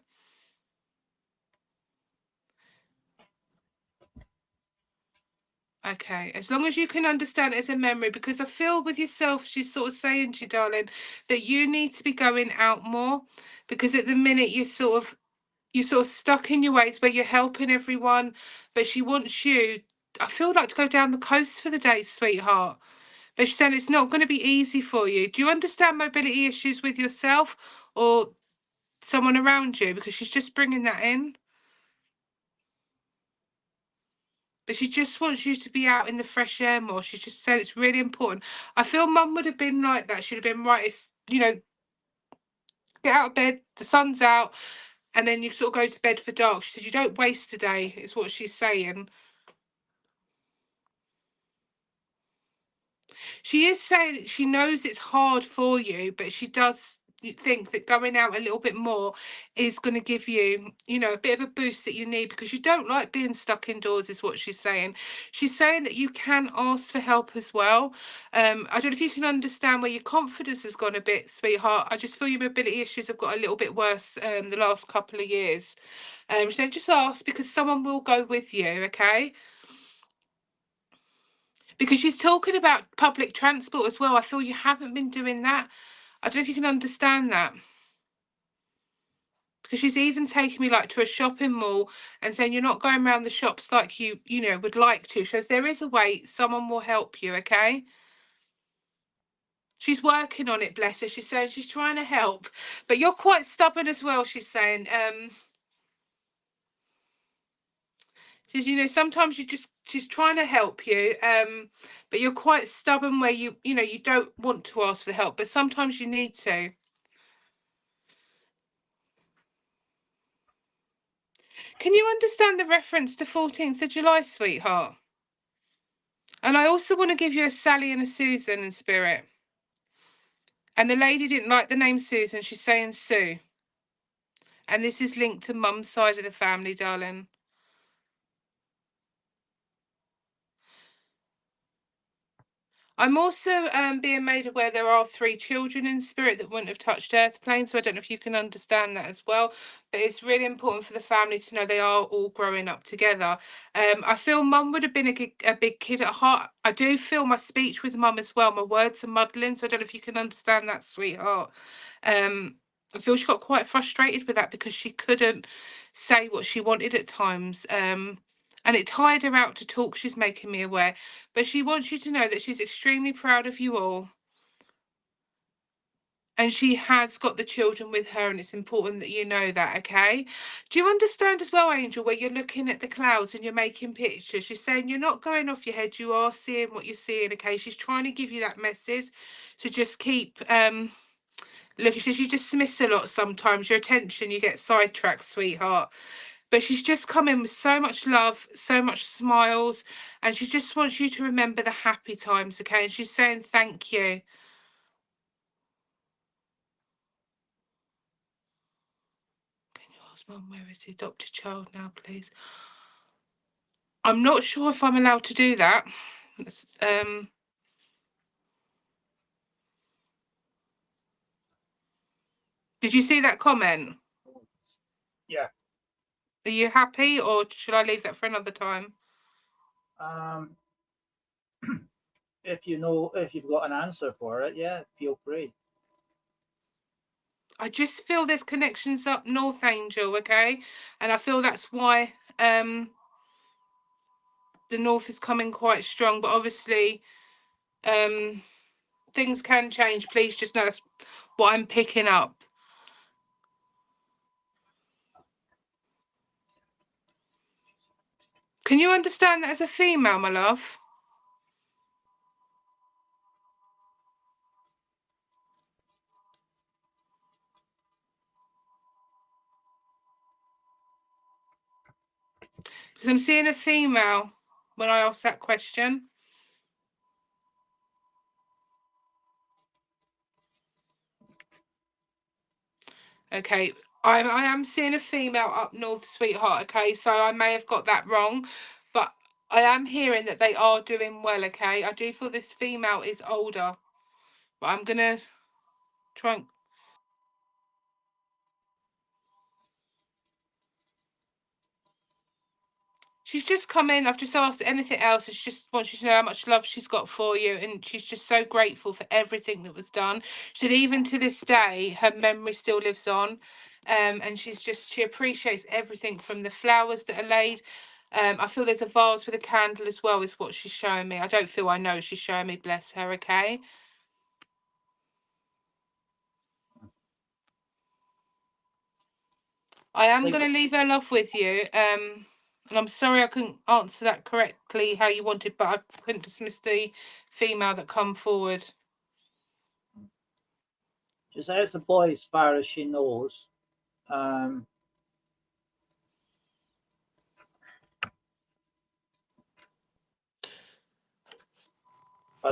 Okay, as long as you can understand it as a memory, because I feel with yourself, she's sort of saying to you, darling, that you need to be going out more, because at the minute you're sort of stuck in your ways where you're helping everyone, but she wants you, I feel like, to go down the coast for the day, sweetheart. But she's saying it's not going to be easy for you. Do you understand mobility issues with yourself or someone around you? Because she's just bringing that in. But she just wants you to be out in the fresh air more. She's just saying it's really important. I feel Mum would have been like that. She'd have been right, it's, you know, get out of bed, the sun's out, and then you sort of go to bed for dark. She said, you don't waste a day, is what she's saying. She is saying she knows it's hard for you, but she does think that going out a little bit more is going to give you, you know, a bit of a boost that you need, because you don't like being stuck indoors, is what she's saying. She's saying that you can ask for help as well. I don't know if you can understand where your confidence has gone a bit, sweetheart. I just feel your mobility issues have got a little bit worse the last couple of years. So just ask, because someone will go with you, okay? Because she's talking about public transport as well. I feel you haven't been doing that. I don't know if you can understand that. Because she's even taking me like to a shopping mall and saying you're not going around the shops like you know, would like to. She says there is a way, someone will help you, okay? She's working on it, bless her. She's saying she's trying to help. But you're quite stubborn as well, she's saying. She says, you know, sometimes she's trying to help you, but you're quite stubborn where you know, you don't want to ask for help, but sometimes you need to. Can you understand the reference to 14th of July, sweetheart? And I also want to give you a Sally and a Susan in spirit. And the lady didn't like the name Susan. She's saying Sue. And this is linked to Mum's side of the family, darling. I'm also being made aware there are 3 children in spirit that wouldn't have touched Earth plane, so I don't know if you can understand that as well. But it's really important for the family to know they are all growing up together. I feel Mum would have been a big kid at heart. I do feel my speech with Mum as well. My words are muddling, so I don't know if you can understand that, sweetheart. I feel she got quite frustrated with that because she couldn't say what she wanted at times. And it tired her out to talk, she's making me aware. But she wants you to know that she's extremely proud of you all. And she has got the children with her, and it's important that you know that, okay? Do you understand as well, Angel, where you're looking at the clouds and you're making pictures? She's saying you're not going off your head, you are seeing what you're seeing, okay? She's trying to give you that message. So just keep looking. She says you dismiss a lot sometimes. Your attention, you get sidetracked, sweetheart. But she's just come in with so much love, so much smiles, and she just wants you to remember the happy times, okay? And she's saying thank you. Can you ask Mum where is the adopted child now, please? I'm not sure if I'm allowed to do that. Did you see that comment? Yeah. Are you happy, or should I leave that for another time? If you've got an answer for it, yeah, feel free. I just feel there's connections up north, Angel, okay? And I feel that's why the north is coming quite strong, but obviously things can change. Please just know that's what I'm picking up. Can you understand that as a female, my love? Because I'm seeing a female when I ask that question. Okay, I am seeing a female up north, sweetheart. Okay, so I may have got that wrong, but I am hearing that they are doing well. Okay, I do feel this female is older, but I'm gonna try and... She's just come in. I've just asked anything else. It's just wants you to know how much love she's got for you, and she's just so grateful for everything that was done. She said even to this day, her memory still lives on, and she appreciates everything from the flowers that are laid. I feel there's a vase with a candle as well, is what she's showing me. I don't feel I know. She's showing me, bless her. Okay. I am going to leave her love with you. And I'm sorry I couldn't answer that correctly how you wanted, but I couldn't dismiss the female that come forward. She says it's a boy as far as she knows. But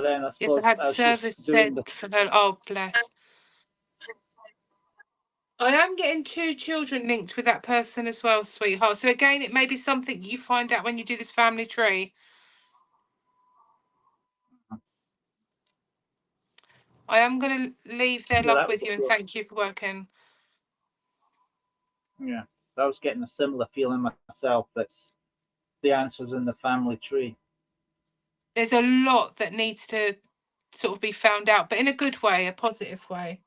then I suppose yes, I had service said for her. Oh, bless. I am getting 2 children linked with that person as well, sweetheart. So again, it may be something you find out when you do this family tree. I am going to leave their love with you and thank you for working. Yeah, I was getting a similar feeling myself. That's the answers in the family tree. There's a lot that needs to sort of be found out, but in a good way, a positive way.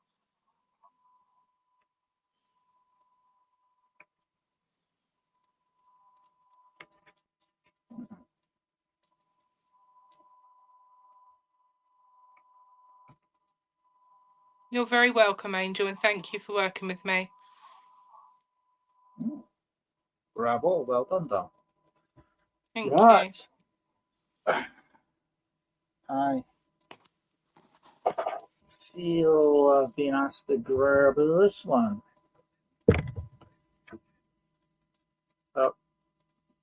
You're very welcome, Angel, and thank you for working with me. Bravo, well done, Dom. Thank you. I feel I've been asked to grab this one. Oh,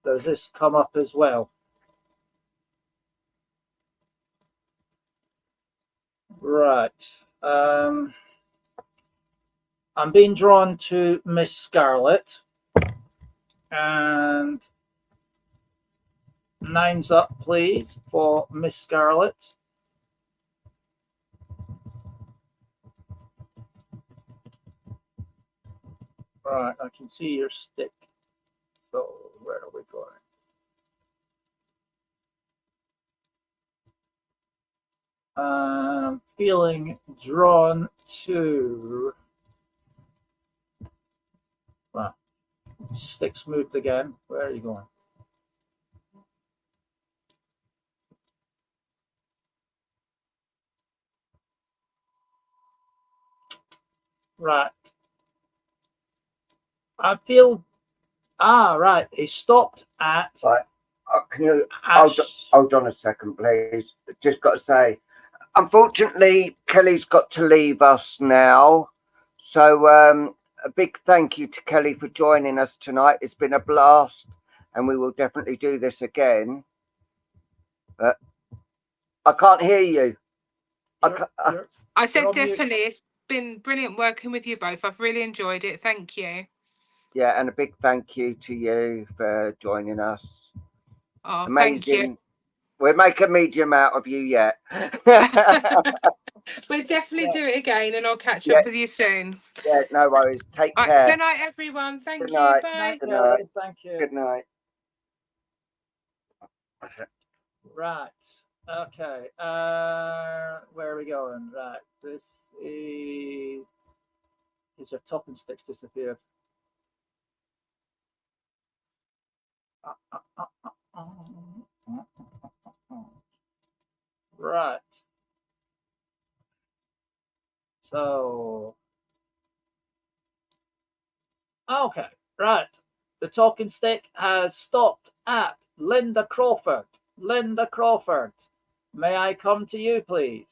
does this come up as well? Right. I'm being drawn to Miss Scarlet, and 9's up, please, for Miss Scarlet. Right, I can see your stick. So where are we going? I'm feeling drawn to... Well, sticks moved again. Where are you going? Right. I feel... right. He stopped at... Right. Can you hold on a second, please? Just got to say, unfortunately, Kelly's got to leave us now. So a big thank you to Kelly for joining us tonight. It's been a blast, and we will definitely do this again. But I can't hear you. I said definitely. It's been brilliant working with you both. I've really enjoyed it. Thank you. Yeah, and a big thank you to you for joining us. Oh, amazing. Thank you. We'll make a medium out of you yet. We'll definitely do it again, and I'll catch up with you soon. Yeah, no worries. Take care. Good night, everyone. Thank you. Night. Bye. Good night. Thank you. Good night. Right. Okay. Where are we going? Right. This is... Is your topping sticks disappeared? Right. So... Okay. Right. The talking stick has stopped at Linda Crawford. Linda Crawford, may I come to you, please?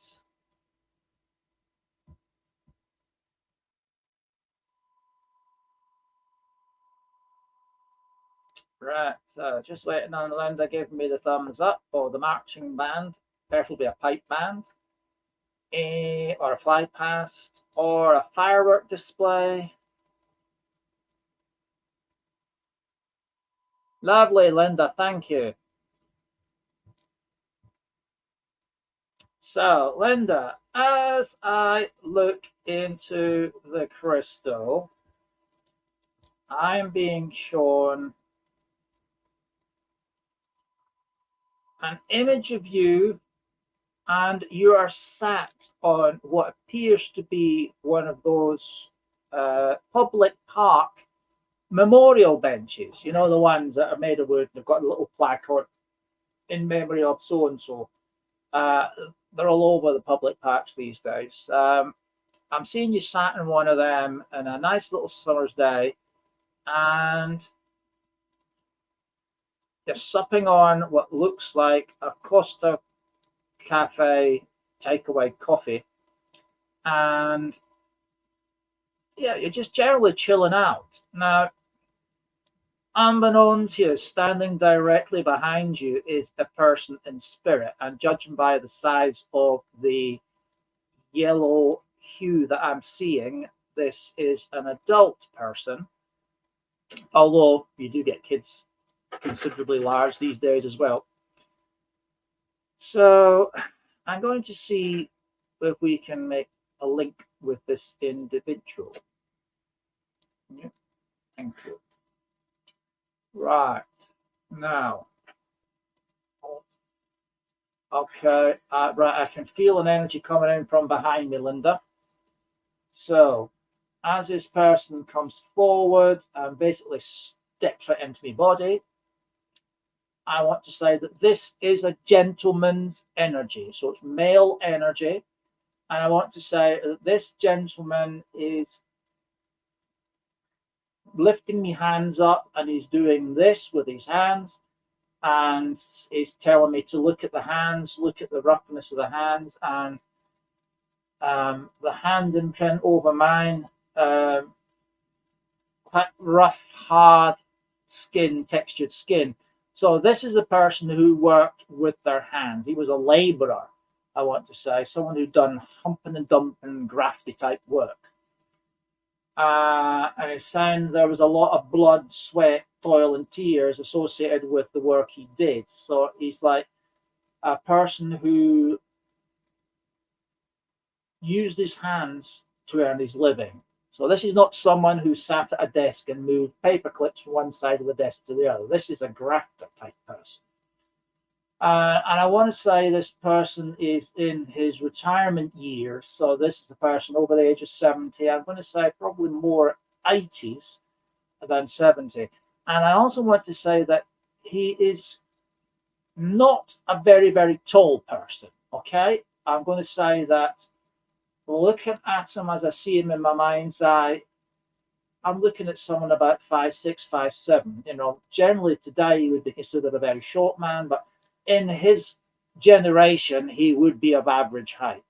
Right, so just waiting on Linda giving me the thumbs up for the marching band, preferably a pipe band, or a fly past, or a firework display. Lovely, Linda. Thank you. So, Linda, as I look into the crystal, I'm being shown an image of you, and you are sat on what appears to be one of those public park memorial benches. You know, the ones that are made of wood. They've got a little placard in memory of so and so. They're all over the public parks these days. I'm seeing you sat in one of them in a nice little summer's day, and you're supping on what looks like a Costa Cafe takeaway coffee, and yeah, you're just generally chilling out. Now, unbeknownst to you, standing directly behind you is a person in spirit, and judging by the size of the yellow hue that I'm seeing, this is an adult person, although you do get kids considerably large these days as well. So I'm going to see if we can make a link with this individual. Yeah, thank you. Right, now, okay, right, I can feel an energy coming in from behind me, Linda. So as this person comes forward and basically steps right into my body, I want to say that this is a gentleman's energy. So it's male energy. And I want to say that this gentleman is lifting my hands up, and he's doing this with his hands, and he's telling me to look at the hands, look at the roughness of the hands, and the hand imprint over mine, quite rough, hard skin, textured skin. So this is a person who worked with their hands. He was a labourer, I want to say, someone who'd done humping and dumping, grafty type work. And it's saying there was a lot of blood, sweat, toil, and tears associated with the work he did. So he's like a person who used his hands to earn his living. So this is not someone who sat at a desk and moved paper clips from one side of the desk to the other. This is a grafter type person. And I want to say this person is in his retirement years. So this is a person over the age of 70. I'm going to say probably more 80s than 70. And I also want to say that he is not a very, very tall person. Okay. I'm going to say that looking at him as I see him in my mind's eye, I'm looking at someone about 5'6", 5'7". You know, generally today he would be considered a very short man, but in his generation, he would be of average height.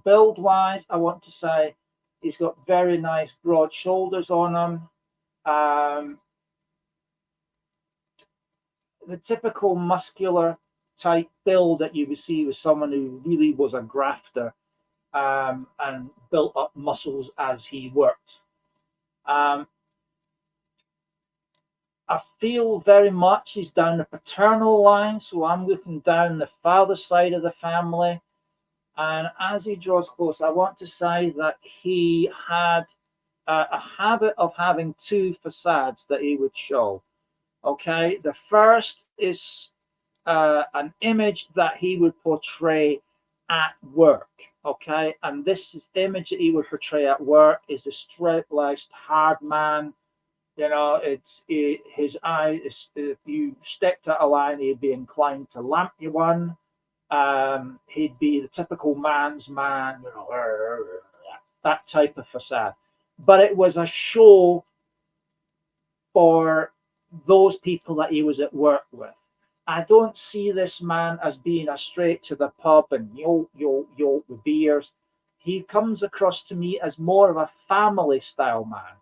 Build-wise, I want to say he's got very nice broad shoulders on him. The typical muscular type build that you would see with someone who really was a grafter and built up muscles as he worked. I feel very much he's down the paternal line, so I'm looking down the father side of the family. And as he draws close, I want to say that he had a habit of having two facades that he would show. Okay, the first is an image that he would portray at work. Okay, and this is image that he would portray at work is the straight-laced hard man. You know, his eye. If you stepped out a line, he'd be inclined to lamp you one. He'd be the typical man's man, you know, that type of facade. But it was a show for those people that he was at work with. I don't see this man as being a straight to the pub and yo with beers. He comes across to me as more of a family style man.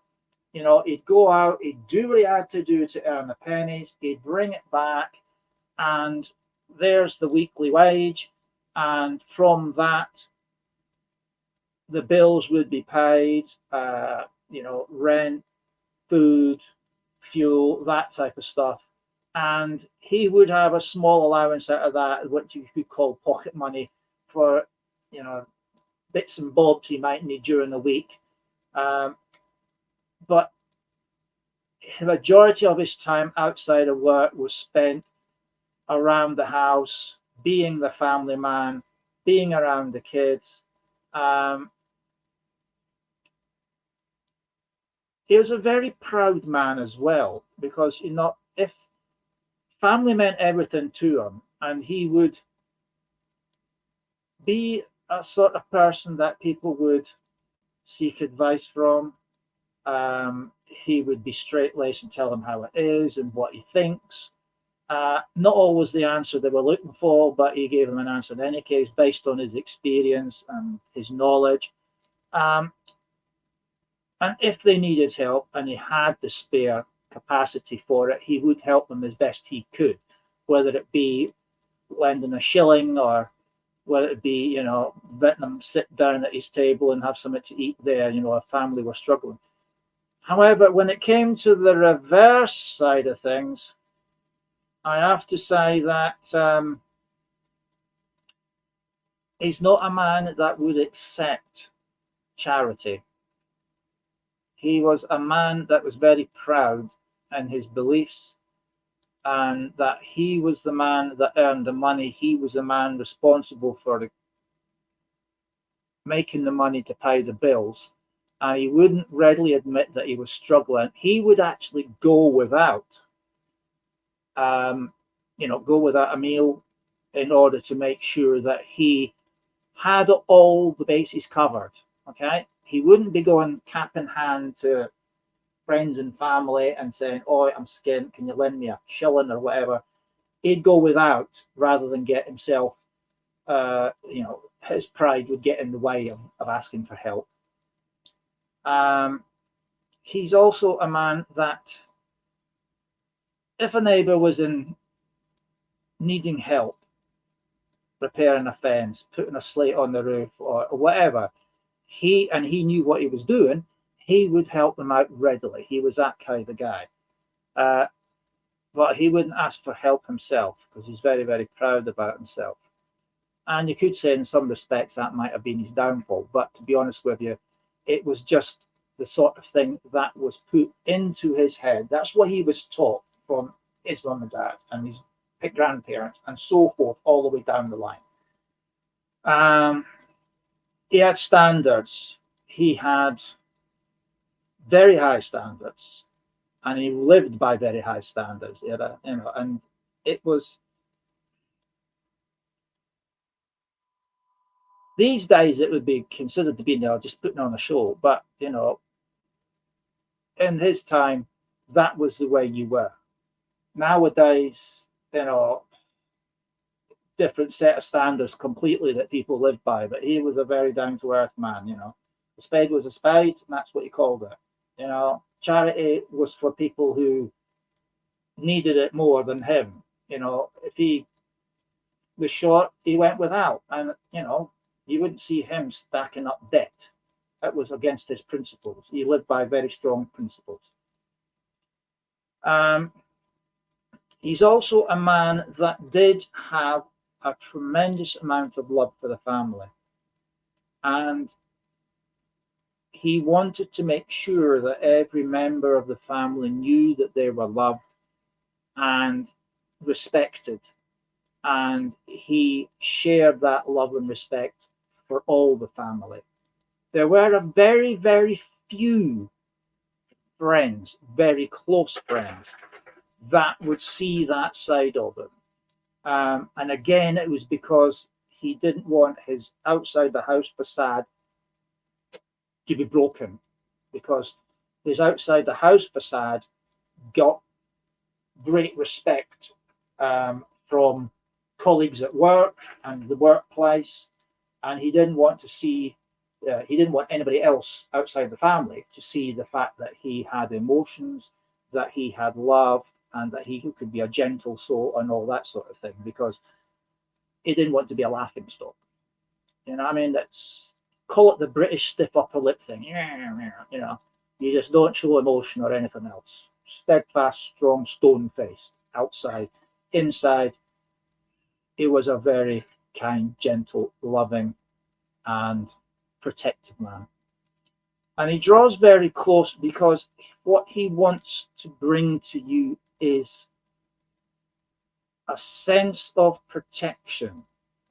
You know, he'd go out, he'd do what he had to do to earn the pennies, he'd bring it back, and there's the weekly wage. And from that, the bills would be paid, you know, rent, food, fuel, that type of stuff. And he would have a small allowance out of that, what you could call pocket money, for, you know, bits and bobs he might need during the week. But the majority of his time outside of work was spent around the house, being the family man, being around the kids. He was a very proud man as well, because, you know, if family meant everything to him, and he would be a sort of person that people would seek advice from. He would be straight-laced and tell them how it is and what he thinks. Not always the answer they were looking for, but he gave them an answer in any case based on his experience and his knowledge. And if they needed help and he had the spare capacity for it, he would help them as best he could, whether it be lending a shilling, or whether it be, you know, letting them sit down at his table and have something to eat there, you know, a family were struggling. However, when it came to the reverse side of things, I have to say that he's not a man that would accept charity. He was a man that was very proud in his beliefs, and that he was the man that earned the money. He was the man responsible for making the money to pay the bills. And he wouldn't readily admit that he was struggling. He would actually go without, go without a meal in order to make sure that he had all the bases covered. Okay, he wouldn't be going cap in hand to friends and family and saying, "Oh, I'm skint, can you lend me a shilling or whatever?" He'd go without rather than get himself, his pride would get in the way of asking for help. He's also a man that, if a neighbour was in needing help, repairing a fence, putting a slate on the roof, or whatever, he knew what he was doing, he would help them out readily. He was that kind of guy. But he wouldn't ask for help himself, because he's very, very proud about himself. And you could say in some respects that might have been his downfall. But to be honest with you, it was just the sort of thing that was put into his head. That's what he was taught from his mum and dad and his grandparents and so forth, all the way down the line. He had standards. He had very high standards, and he lived by very high standards. And it was, these days it would be considered to be, just putting on a show, but in his time, that was the way you were. Nowadays, different set of standards completely that people live by, but he was a very down-to-earth man. A spade was a spade, and that's what he called it. Charity was for people who needed it more than him. If he was short, he went without, and you wouldn't see him stacking up debt. That was against his principles. He lived by very strong principles. He's also a man that did have a tremendous amount of love for the family, and he wanted to make sure that every member of the family knew that they were loved and respected, and he shared that love and respect for all the family. There were a very, very few friends, very close friends, that would see that side of him. And again, it was because he didn't want his outside the house facade to be broken, because his outside the house facade got great respect from colleagues at work and the workplace, and he didn't want anybody else outside the family to see the fact that he had emotions, that he had love, and that he could be a gentle soul and all that sort of thing, because he didn't want to be a laughing stock. That's, call it the British stiff upper lip thing. You just don't show emotion or anything else. steadfast, strong, stone-faced outside. Inside, he was a very kind, gentle, loving, and protective man. And he draws very close because what he wants to bring to you is a sense of protection,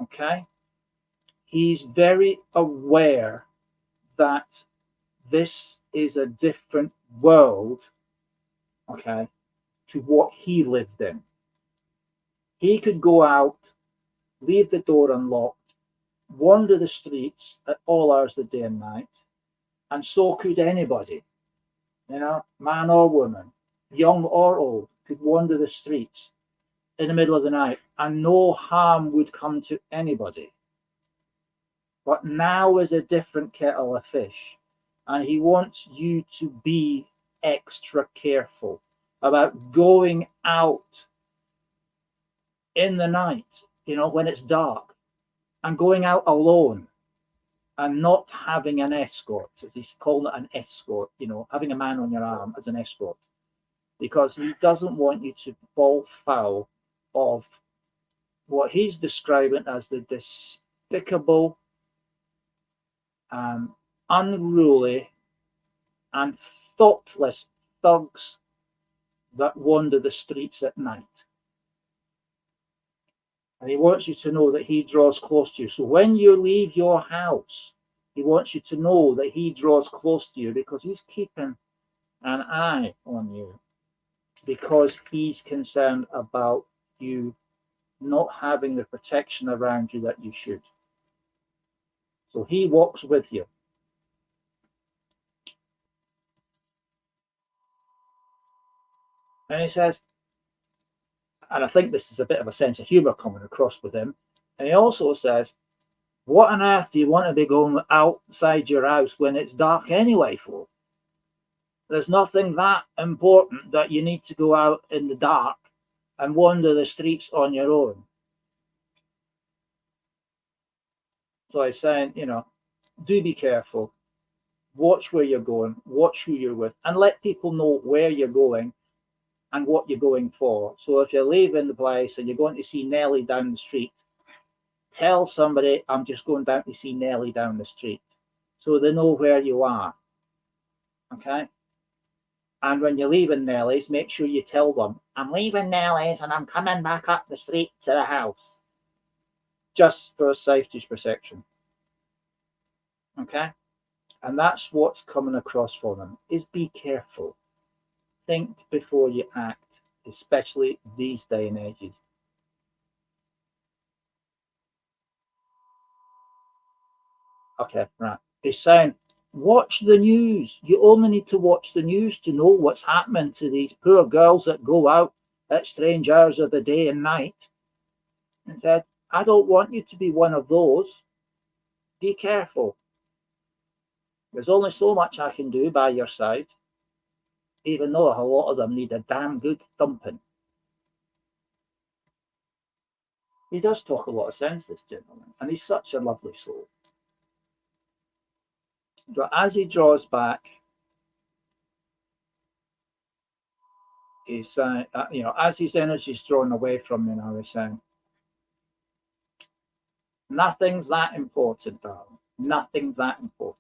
okay? He's very aware that this is a different world, okay, to what he lived in. He could go out, leave the door unlocked, wander the streets at all hours of the day and night, and so could anybody, you know, man or woman, young or old, could wander the streets in the middle of the night and no harm would come to anybody. But now is a different kettle of fish, and he wants you to be extra careful about going out in the night, you know, when it's dark, and going out alone and not having an escort. He's calling it an escort, you know, having a man on your arm as an escort, because he doesn't want you to fall foul of what he's describing as the despicable, unruly, and thoughtless thugs that wander the streets at night. And he wants you to know that he draws close to you. So when you leave your house, he wants you to know that he draws close to you because he's keeping an eye on you, because he's concerned about you not having the protection around you that you should. So he walks with you. And he says, and I think this is a bit of a sense of humor coming across with him, and he also says, what on earth do you want to be going outside your house when it's dark anyway for? There's nothing that important that you need to go out in the dark and wander the streets on your own. So he's saying, you know, do be careful. Watch where you're going, watch who you're with, and let people know where you're going and what you're going for. So if you're leaving the place and you're going to see Nellie down the street, tell somebody, I'm just going down to see Nellie down the street, so they know where you are. Okay? And when you're leaving Nellie's, make sure you tell them, I'm leaving Nellie's and I'm coming back up the street to the house. Just for safety protection. Okay? And that's what's coming across for them, is be careful. Think before you act, especially these day and ages. Okay, right. He's saying, watch the news. You only need to watch the news to know what's happening to these poor girls that go out at strange hours of the day and night. And said, I don't want you to be one of those. Be careful. There's only so much I can do by your side, even though a lot of them need a damn good thumping. He does talk a lot of sense, this gentleman, and he's such a lovely soul. But as he draws back, he's saying, you know, as his energy is drawn away from me now, he's saying, nothing's that important, darling. Nothing's that important.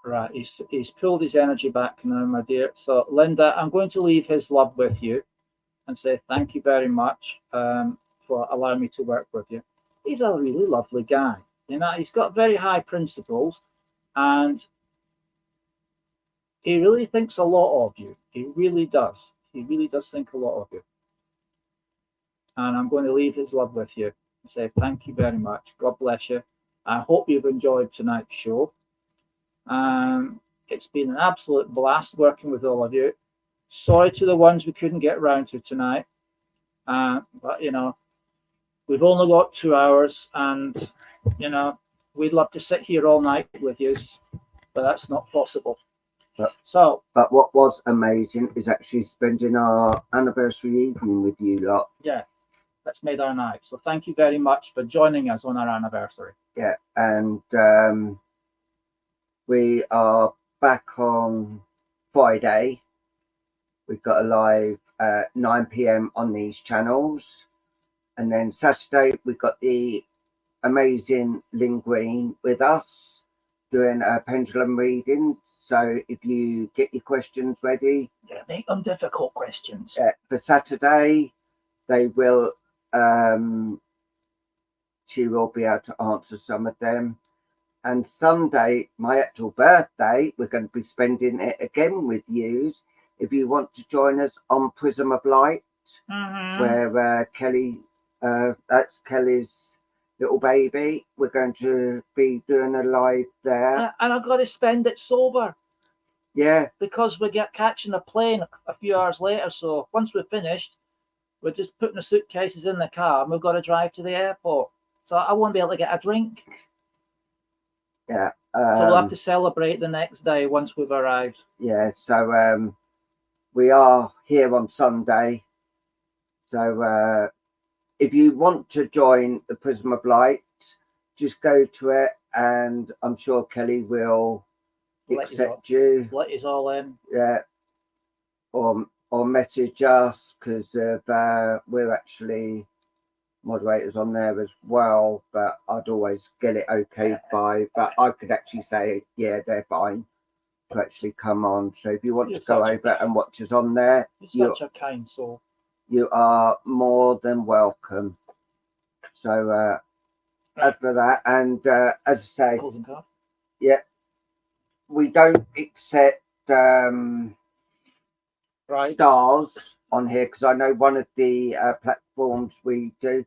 Right, he's pulled his energy back now, my dear. So, Linda, I'm going to leave his love with you and say thank you very much for allowing me to work with you. He's a really lovely guy. You know, he's got very high principles, and he really thinks a lot of you. He really does. He really does think a lot of you. And I'm going to leave his love with you and say thank you very much. God bless you. I hope you've enjoyed tonight's show. It's been an absolute blast working with all of you. Sorry to the ones we couldn't get around to tonight. But, you know, we've only got 2 hours, and, you know, we'd love to sit here all night with you, but that's not possible. But what was amazing is actually spending our anniversary evening with you lot. Yeah, that's made our night. So thank you very much for joining us on our anniversary. Yeah, and we are back on Friday. We've got a live 9 p.m. on these channels, and then Saturday we've got the amazing Lynn Green with us doing a pendulum reading. So if you get your questions ready, Yeah, make them difficult questions. for Saturday, they will. She will be able to answer some of them. And Sunday, my actual birthday, we're going to be spending it again with you. If you want to join us on Prism of Light, where Kelly, that's Kelly's little baby, we're going to be doing a live there. And I've got to spend it sober. Yeah. Because we get catching a plane a few hours later. So once we're finished, we're just putting the suitcases in the car and we've got to drive to the airport. So I won't be able to get a drink. Yeah. So we'll have to celebrate the next day once we've arrived. Yeah. So we are here on Sunday. So if you want to join the Prism of Light, just go to it, and I'm sure Kelly will accept you. Let us all in. Yeah. Or message us, because we're actually moderators on there as well, but I'd always get it okayed by, but I could actually say, yeah, they're fine to actually come on. So if you want to go over and watch us on there, you're such a kind soul. You are more than welcome. So as for that, and as I say, yeah, we don't accept stars on here, because I know one of the platforms we do,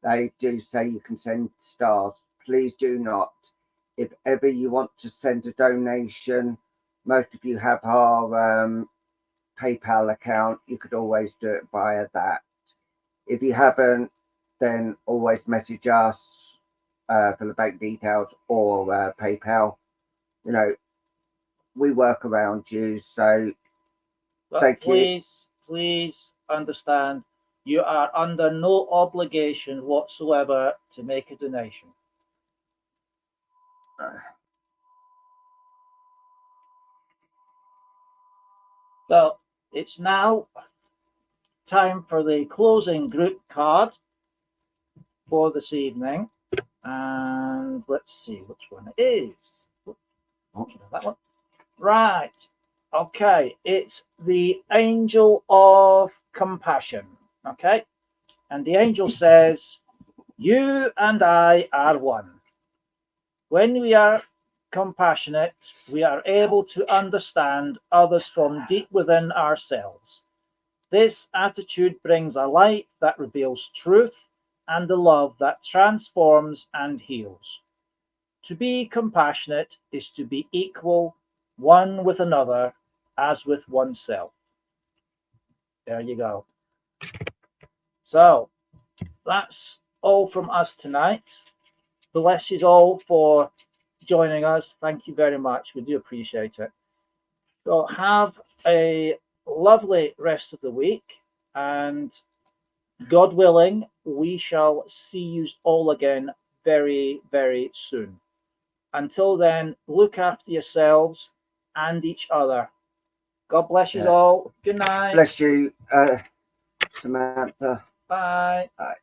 they do say you can send stars. Please do not. If ever you want to send a donation, most of you have our PayPal account. You could always do it via that. If you haven't, then always message us for the bank details or PayPal. You know, we work around you, so but please understand, you are under no obligation whatsoever to make a donation. So it's now time for the closing group card for this evening. And let's see which one it is. That one. Right. Okay. It's the Angel of Compassion. Okay. And the angel says, you and I are one. When we are compassionate, we are able to understand others from deep within ourselves. This attitude brings a light that reveals truth and a love that transforms and heals. To be compassionate is to be equal, one with another, as with oneself. There you go. So that's all from us tonight. Bless you all for joining us. Thank you very much. We do appreciate it. So have a lovely rest of the week, and God willing, we shall see you all again very, very soon. Until then, look after yourselves and each other. God bless you all. Good night. Bless you, Samantha. Bye. Bye.